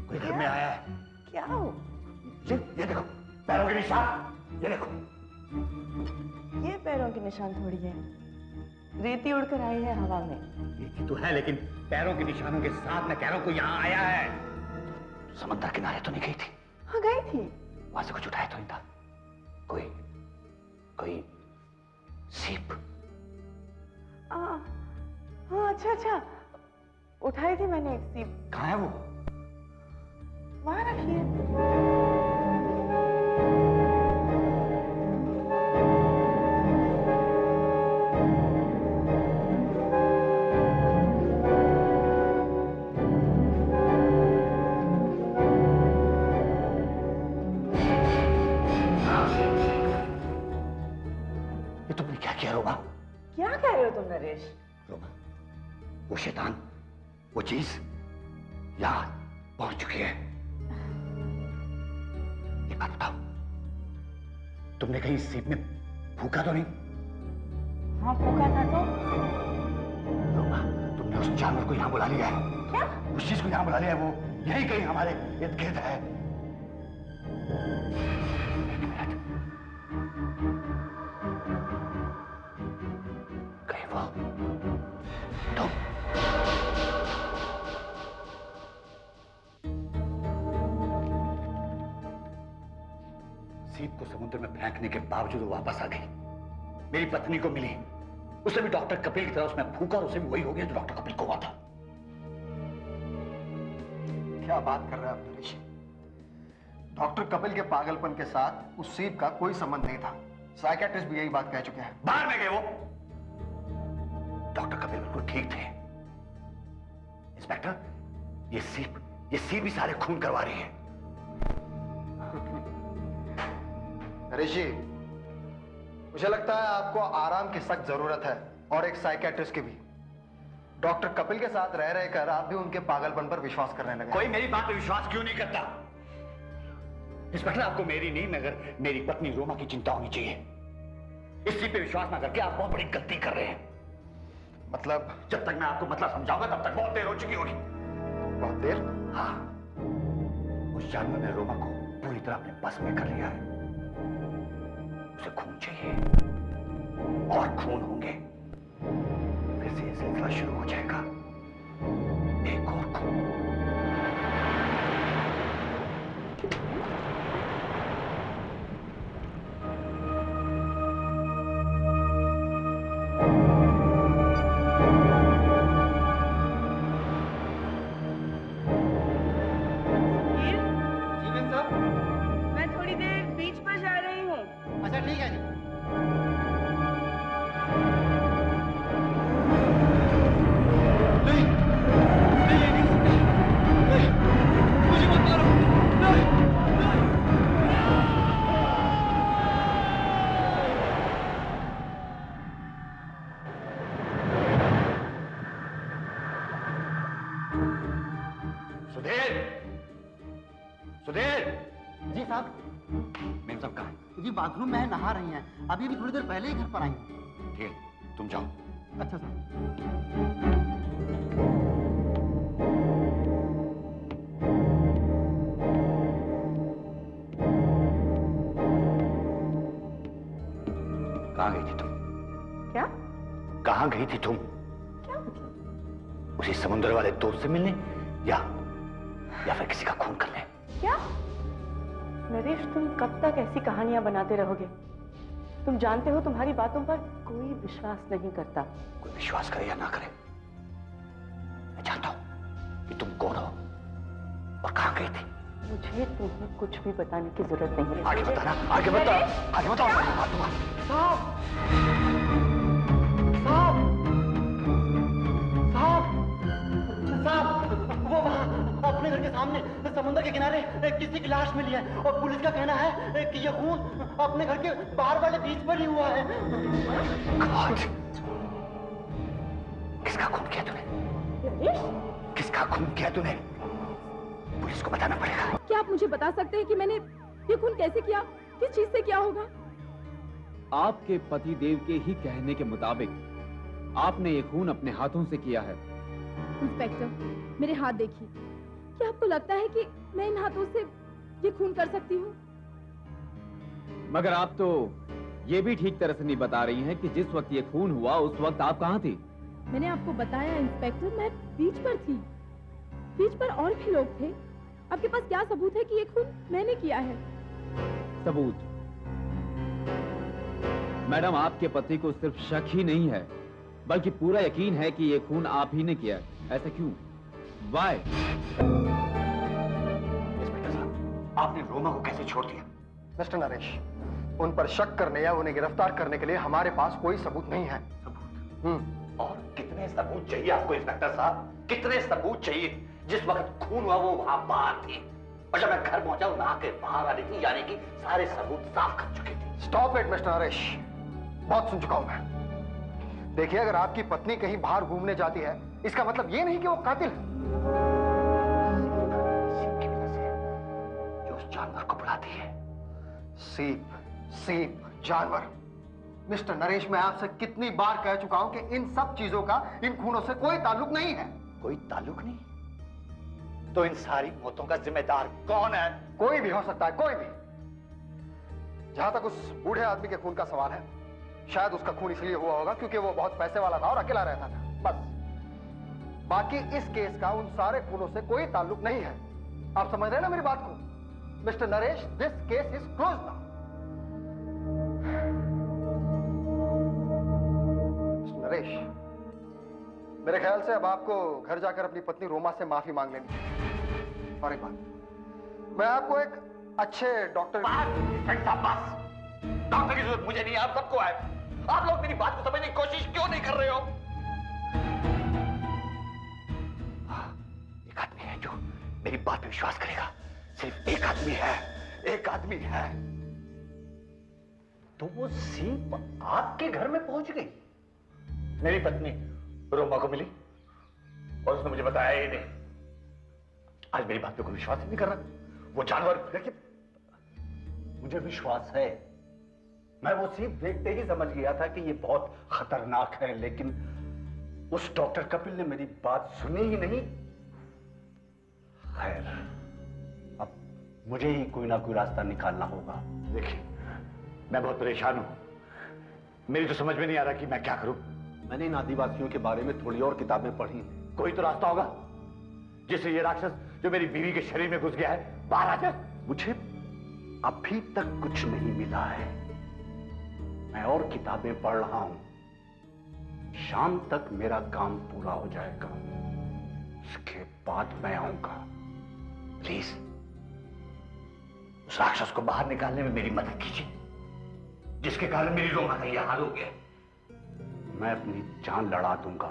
कोई घर में आया है। क्या हो? ये देखो पैरों के निशान, ये देखो। ये पैरों के निशान थोड़ी है, रेती उड़कर आई है हवा में। रेती तो है, लेकिन पैरों के निशानों के साथ मैं कह रहा हूँ कोई यहाँ आया है। समंदर किनारे तो नहीं गई थी? हाँ गई थी। वहां से कुछ उठाया तो नहीं था? कोई सीप? हाँ अच्छा, उठाई थी मैंने एक सीप। कहाँ है वो? वहां रखी है। ये तुमने क्या किया रोमा? क्या कह रहे हो तुम नरेश? रोमा, वो शैतान, वो चीज यहाँ पहुंच चुकी है। एक बात बताओ, तुमने कहीं सीप में फूका तो नहीं? हाँ फूका था तो। रोमा, तुमने उस जानवर को यहाँ बुला लिया है। क्या? उस चीज को यहाँ बुला लिया है, वो यही कहीं हमारे इर्द गिर्द है। कहीं वो तुम? सीप को समुद्र में फेंकने के बावजूद वो वापस आ गई, मेरी पत्नी को मिली। उसे भी डॉक्टर कपिल की तरह उसमें फूका और उसे भी वही हो गया जो डॉक्टर कपिल को हुआ था। क्या बात कर रहे हैं आप नरेश? डॉक्टर कपिल के पागलपन के साथ उस सीप का कोई संबंध नहीं था। साइकियाट्रिस्ट भी यही बात कह चुके हैं। बाहर में गए वो। डॉक्टर कपिल बिल्कुल ठीक थे। इंस्पेक्टर, ये सीप भी सारे खून करवा रही है। नरेश जी, मुझे लगता है आपको आराम की सख्त जरूरत है, और एक साइकियाट्रिस्ट की भी। डॉक्टर कपिल के साथ रह रहकर आप भी उनके पागलपन पर विश्वास करने लगे। कोई मेरी बात पर विश्वास क्यों नहीं करता? इंस्पेक्टर, आपको मेरी नहीं मगर मेरी पत्नी रोमा की चिंता होनी चाहिए। इस सीप पे विश्वास ना करके आप बहुत बड़ी गलती कर रहे हैं। मतलब? जब तक मैं आपको मतलब समझाऊंगा तब तक बहुत देर हो चुकी होगी। बहुत देर? हाँ, उस जानवर ने रोमा को पूरी तरह अपने बस में कर लिया है। उसे खून चाहिए और खून होंगे, फिर से ये सिलसिला शुरू हो जाएगा। एक और खून। मैं थोड़ी देर बीच पर जा रही हूँ। अच्छा ठीक है जी। मुझे मत मारो। नहीं, सुधीर! जी साहब। मेम साहब कहाँ हैं? जी बाथरूम में है, नहा रही हैं। अभी भी थोड़ी देर पहले ही घर पर आई हैं। ठीक है, तुम जाओ। अच्छा साहब। कहाँ गई थी तुम? क्या? कहाँ गई थी तुम? क्या मतलब? उसी समुद्र वाले दोस्त से मिलने या फिर किसी का खून करने? क्या? नरेश, तुम कब तक ऐसी कहानियां बनाते रहोगे? तुम जानते हो तुम्हारी बातों पर कोई विश्वास नहीं करता। कोई विश्वास करे या ना करे, मैं जानता हूं कि तुम कौन हो और कहां गई थी। मुझे तुम्हें कुछ भी बताने की जरूरत नहीं है। आगे बताना, आगे बताओ, आगे बताओ। साहब, साहब, साहब, साहब, वो वहाँ अपने घर के सामने समुद्र के किनारे किसी की लाश मिली है और पुलिस का कहना है कि ये खून अपने घर के बाहर वाले बीच पर ही हुआ है। God! किसका खून किया तूने? किसका खून किया तूने? पुलिस को बताना पड़ेगा। क्या आप मुझे बता सकते हैं कि मैंने ये खून कैसे किया, किस चीज से किया होगा? आपके पति देव के ही कहने के मुताबिक आपने ये खून अपने हाथों से किया है। इंस्पेक्टर, मेरे हाथ देखिए। क्या आपको लगता है कि मैं इन हाथों से ये खून कर सकती हूँ? मगर आप तो ये भी ठीक तरह से नहीं बता रही हैं कि जिस वक्त ये खून हुआ उस वक्त आप कहाँ थी? मैंने आपको बताया इंस्पेक्टर, मैं बीच पर थी। बीच पर और भी लोग थे। आपके पास क्या सबूत है कि ये खून मैंने किया है? सबूत? मैडम, आपके पति को सिर्फ शक ही नहीं है बल्कि पूरा यकीन है कि ये खून आप ही ने किया है। ऐसा क्यों? वाई? इंस्पेक्टर साहब, आपने रोमा को कैसे छोड़ दिया? मिस्टर नरेश, उन पर शक करने या उन्हें गिरफ्तार करने के लिए हमारे पास कोई सबूत नहीं है। सबूत? और कितने सबूत चाहिए आपको इंस्पेक्टर साहब? कितने सबूत चाहिए? जिस वक्त खून हुआ वो वहां बाहर थी, और जब मैं घर पहुंचा वो नहा के बाहर आने की यानी कि सारे सबूत साफ कर चुके थे। स्टॉप इट मिस्टर नरेश, बहुत सुन चुका हूं मैं। देखिए, अगर आपकी पत्नी कहीं बाहर घूमने जाती है इसका मतलब ये नहीं कि वो कातिल है। जो उस जानवर को बुलाती है। सीप जानवर। मिस्टर नरेश, मैं आपसे कितनी बार कह चुका हूं कि इन सब चीजों का इन खूनों से कोई ताल्लुक नहीं है। कोई ताल्लुक नहीं? तो इन सारी मौतों का जिम्मेदार कौन है? कोई भी हो सकता है, कोई भी। जहां तक उस बूढ़े आदमी के खून का सवाल है, शायद उसका खून इसलिए हुआ होगा क्योंकि वो बहुत पैसे वाला था और अकेला रहता था, बस। बाकी इस केस का उन सारे खूनों से कोई ताल्लुक नहीं है। आप समझ रहे हैं ना मेरी बात को? Mister Naresh, this case is close now. Mister Naresh, मेरे ख्याल से अब आपको घर जाकर अपनी पत्नी रोमा से माफी मांग लेनी चाहिए। और एक बात, मैं आपको एक अच्छे डॉक्टर डॉक्टर की जरूरत मुझे नहीं, आप सबको है। आप लोग मेरी बात को समझने की कोशिश क्यों नहीं कर रहे हो? एक आदमी है जो मेरी बात पे विश्वास करेगा। सिर्फ एक आदमी है, एक आदमी है। तो वो सीप आपके घर में पहुंच गई? मेरी पत्नी रोमा को मिली और उसने मुझे बताया ही नहीं। आज मेरी बात पे कोई विश्वास ही नहीं कर रहा। वो जानवर, देखिए, मुझे विश्वास है, मैं वो सीप देखते ही समझ गया था कि ये बहुत खतरनाक है, लेकिन उस डॉक्टर कपिल ने मेरी बात सुनी ही नहीं। खैर, अब मुझे ही कोई ना कोई रास्ता निकालना होगा। देखिए, मैं बहुत परेशान हूं। मेरी तो समझ में नहीं आ रहा कि मैं क्या करूं। मैंने इन आदिवासियों के बारे में थोड़ी और किताबें पढ़ी हैं। कोई तो रास्ता होगा जिससे ये राक्षस जो मेरी बीवी के शरीर में घुस गया है बाहर आ जाए। मुझे अभी तक कुछ नहीं मिला है। मैं और किताबें पढ़ रहा हूं। शाम तक मेरा काम पूरा हो जाएगा, उसके बाद मैं आऊंगा। प्लीज उस राक्षस को बाहर निकालने में मेरी मदद कीजिए, जिसके कारण मेरी रोमा का यह हाल हो गया। मैं अपनी जान लड़ा दूंगा,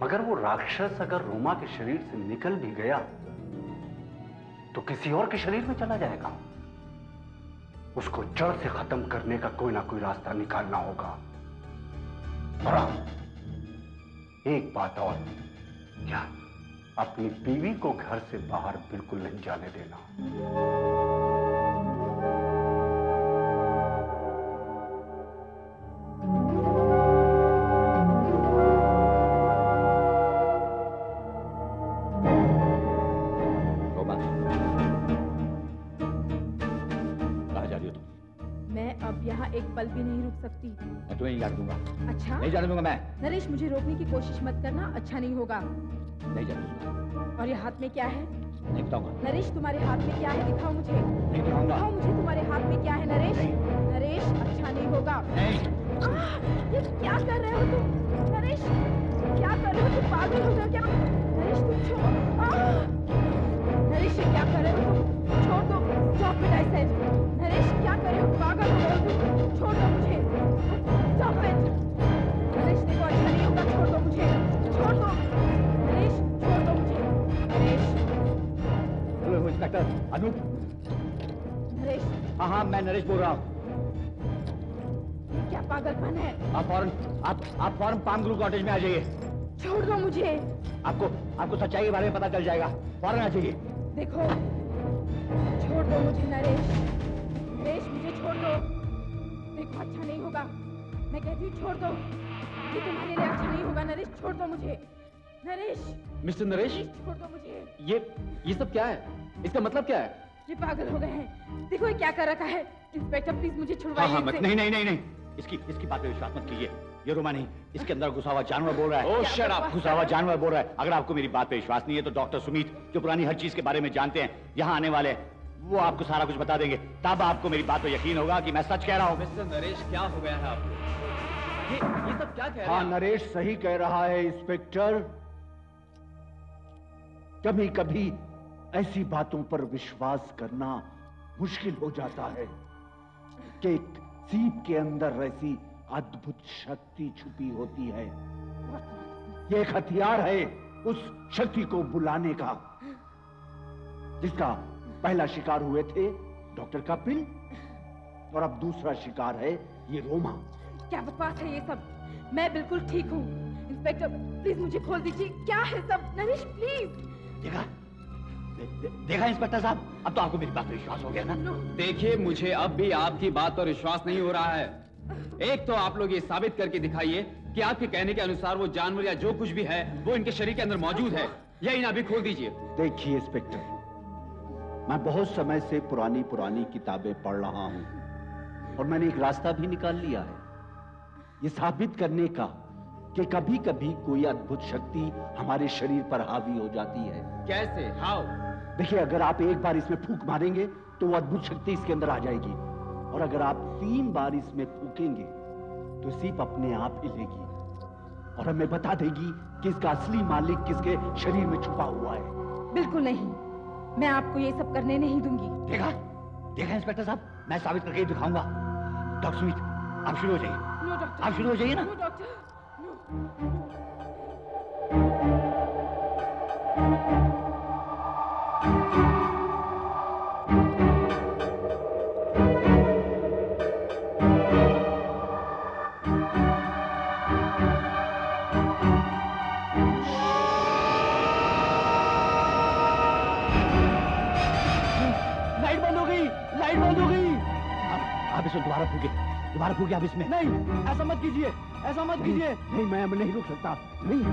मगर वो राक्षस अगर रोमा के शरीर से निकल भी गया तो किसी और के शरीर में चला जाएगा। उसको जड़ से खत्म करने का कोई ना कोई रास्ता निकालना होगा। और एक बात और, क्या अपनी बीवी को घर से बाहर बिल्कुल नहीं जाने देना। एक पल भी नहीं रुक सकती। मैं तुम्हें नहीं जाने दूंगा। अच्छा? नहीं जाने दूंगा मैं। नरेश, मुझे रोकने की कोशिश मत करना, अच्छा नहीं होगा। नहीं जाने दूंगा। और ये हाथ में क्या है? नहीं बताऊंगा। नरेश, तुम्हारे हाथ में क्या है? दिखाओ मुझे। नहीं दिखाऊंगा। दिखाओ मुझे तुम्हारे हाथ में क्या है नरेश। नरेश, अच्छा नहीं होगा। ये क्या कर रहे हो तुम? नरेश, क्या कर रहे हो तुम? पागल हो गए क्या? नरेश, तुम छोड़ो। नरेश, ये क्या कर रहे हो तुम? छोड़ दो। Stop it, I said. Naresh, क्या कर रहे हो? पागल हो गए हो तुम? छोड़ दो मुझे। Stop it. नरेश, देखो अच्छा नहीं होगा, छोड़ दो मुझे। छोड़ दो। नरेश, छोड़ दो मुझे। नरेश। Hello inspector Anup. नरेश। हाँ, मैं नरेश बोल रहा हूँ। क्या पागलपन है? आप फौरन पामग्रू कॉटेज में आ जाइए। छोड़ दो मुझे। आपको सच्चाई के बारे में पता चल जाएगा। फौरन आ जाइए। देखो, छोड़ दो मुझे नरेश। नरेश, मुझे छोड़ दो। देखो, अच्छा नहीं होगा, मैं कहती हूँ छोड़ दो। ये तुम्हारे लिए अच्छा नहीं होगा नरेश, छोड़ दो मुझे। नरेश। मिस्टर नरेश, छोड़ दो मुझे। ये सब क्या है? इसका मतलब क्या है? ये पागल हो गए हैं। देखो ये क्या कर रखा है। इंस्पेक्टर प्लीज मुझे छुड़वाइए हाँ, इनसे। नहीं। इसकी बात पे विश्वास मत कीजिए। ये रोमा नहीं, इसके अंदर घुसा हुआ जानवर बोल रहा है। ओह, शट अप। घुसा हुआ जानवर बोल रहा है। अगर आपको मेरी बात पे विश्वास नहीं है तो डॉक्टर सुमित, जो पुरानी हर चीज के बारे में जानते हैं, यहाँ आने वाले हैं। वो आपको सारा कुछ बता देंगे। तब आपको मेरी बात पे यकीन होगा कि मैं सच कह रहा हूँ। मिस्टर नरेश, क्या हो गया है आपको? ये सब क्या कह रहे हैं? हाँ, नरेश सही कह रहा है इंस्पेक्टर। कभी कभी ऐसी बातों पर विश्वास करना मुश्किल हो जाता है कि एक सीप के अंदर ऐसी अद्भुत शक्ति छुपी होती है। ये एक हथियार है उस शक्ति को बुलाने का, जिसका पहला शिकार हुए थे डॉक्टर कपिल, और अब दूसरा शिकार है ये रोमा। क्या बकवास है ये सब। मैं बिल्कुल ठीक हूँ। इंस्पेक्टर प्लीज मुझे खोल दीजिए। क्या है सब? नरेश प्लीज। देखा इंस्पेक्टर साहब, अब तो आपको मेरी बात पे विश्वास हो गया ना? देखिए, मुझे अब भी आपकी बात पर विश्वास नहीं हो रहा है। एक तो आप लोग ये साबित करके दिखाइए कि आपके कहने के अनुसार वो जानवर या जो कुछ भी है वो इनके शरीर के अंदर मौजूद है, या इन अभी खोल दीजिए। देखिए इंस्पेक्टर, मैं बहुत समय से पुरानी किताबें पढ़ रहा हूं और मैंने एक रास्ता भी निकाल लिया है, ये साबित करने का कि कभी कभी कोई अद्भुत शक्ति हमारे शरीर पर हावी हो जाती है। कैसे? हाउ? देखिए, अगर आप एक बार इसमें फूंक मारेंगे तो वो अद्भुत शक्ति इसके अंदर आ जाएगी, और अगर आप 3 बार इसमें फूकेंगे तो सीप अपने आप हिलेगी और हमें बता देगी कि इसका असली मालिक किसके शरीर में छुपा हुआ है। बिल्कुल नहीं, मैं आपको ये सब करने नहीं दूंगी। देखा इंस्पेक्टर साहब, मैं साबित करके दिखाऊंगा। डॉक्टर सुमित, आप शुरू हो जाइए। No doctor. आप शुरू हो जाइए ना। No doctor. लाइट बंद हो गई, लाइट बंद हो गई। आप इसमें दोबारा फूके आप इसमें। नहीं, ऐसा मत कीजिए, ऐसा मत कीजिए। नहीं, मैं अब नहीं रुक सकता। नहीं।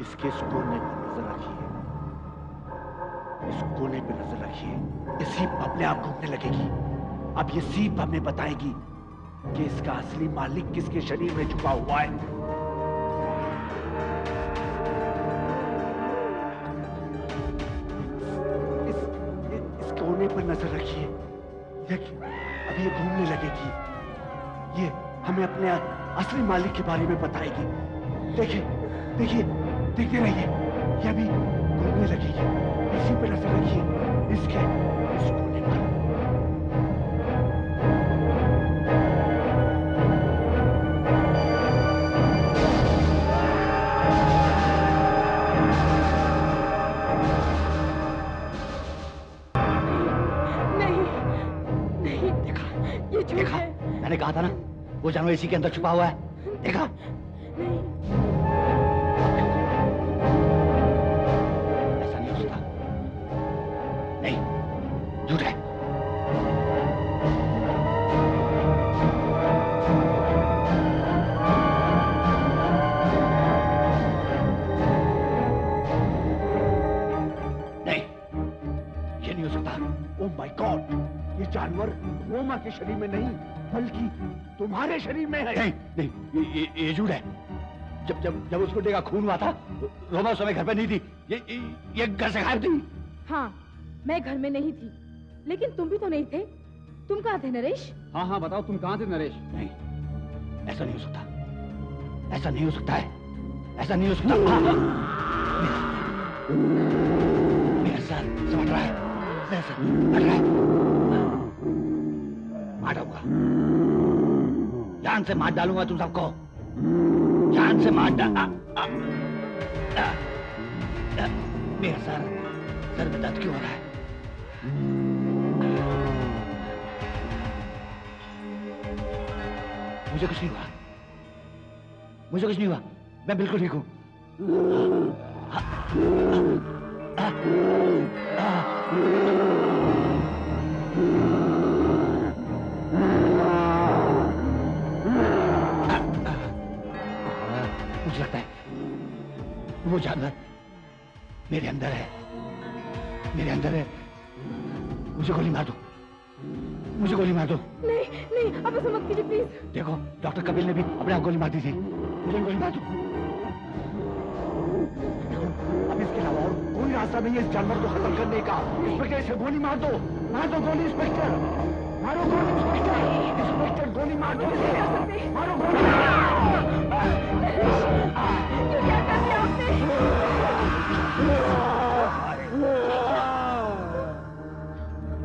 इसके इस कोने पर नजर रखिए, इस कोने पे नजर रखिए। ये सीप अपने आप घूमने लगेगी। अब ये सीप हमें बताएगी कि इसका असली मालिक किसके शरीर में छुपा हुआ है। इस कोने पर नजर रखिए। अब ये घूमने लगेगी। ये हमें अपने असली मालिक के बारे में बताएगी। देखिए, देखते रहिए, ये अभी घूमने लगेगी। इसी पे नजर रखिए, इसके इस कोने पर। नहीं, देखा, ये झूठ है। मैंने कहा था ना, वो जानवर इसी के अंदर छुपा हुआ है। देखा? ऐसा नहीं हो सकता। नहीं, झूठ है। नहीं, ये नहीं हो सकता। ओह माय गॉड, ये जानवर रोमा के शरीर में नहीं बल्कि तुम्हारे शरीर में है। नहीं, ये झूठ है। जब उसको डेगा खून हुआ था, रोमा उस समय घर पे नहीं थी। ये घर से गायब थी। हाँ, मैं घर में नहीं थी, लेकिन तुम भी तो नहीं थे। तुम कहाँ थे नरेश? हाँ, बताओ तुम कहाँ थे नरेश? नहीं, ऐसा नहीं हो सकता। ऐसा नहीं हो सकता है, ऐसा नहीं हो सकता। मेरा सर समझ रहा है, मेरा सर हट रहा है। मार डालूंगा, जान से मार डालूंगा तुम सबको, जान से मार मेरा सर में दर्द क्यों हो रहा है? मुझे कुछ नहीं हुआ, मुझे कुछ नहीं हुआ, मैं बिल्कुल ठीक हूं। मुझे लगता है वो जानवर मेरे अंदर है, मेरे अंदर है। मुझे गोली मार दो, मुझे गोली मार दो। नहीं नहीं, आप ऐसा मत कीजिए प्लीज। देखो डॉक्टर कपिल ने भी अपने आप गोली मार दी थी, मुझे गोली मार दो। देखो अब इसके अलावा और कोई रास्ता नहीं है इस जानवर को खत्म करने का। इंस्पेक्टर इसे गोली मार दो गोली। इंस्पेक्टर मारो गोली, इंस्पेक्टर गोली मार दो, मारो गोली। क्या कर दिया आपने?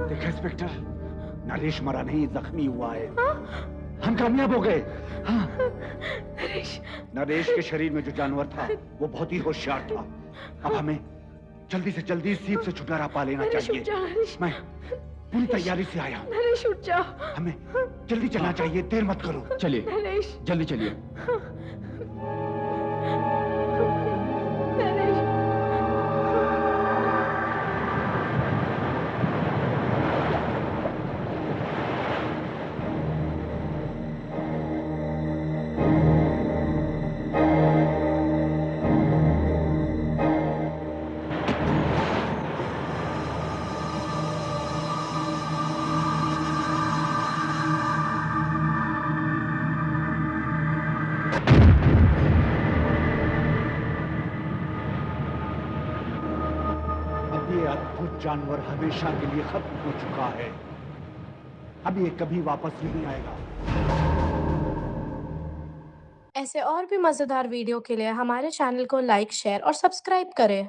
देखा इंस्पेक्टर, नरेश मरा नहीं, जख्मी हुआ है। हम कामयाब हो गए। हाँ। नरेश के शरीर में जो जानवर था वो बहुत ही होशियार था। अब हमें जल्दी से जल्दी इस सीप से छुटकारा पा लेना चाहिए। मैं पूरी तैयारी से आया हूँ। नरेश उठ जाओ, हमें जल्दी चलना चाहिए, देर मत करो। चलिए नरेश, जल्दी चलिए। नरेश, जानवर हमेशा के लिए खत्म हो चुका है, अब ये कभी वापस नहीं आएगा। ऐसे और भी मजेदार वीडियो के लिए हमारे चैनल को लाइक, शेयर और सब्सक्राइब करें।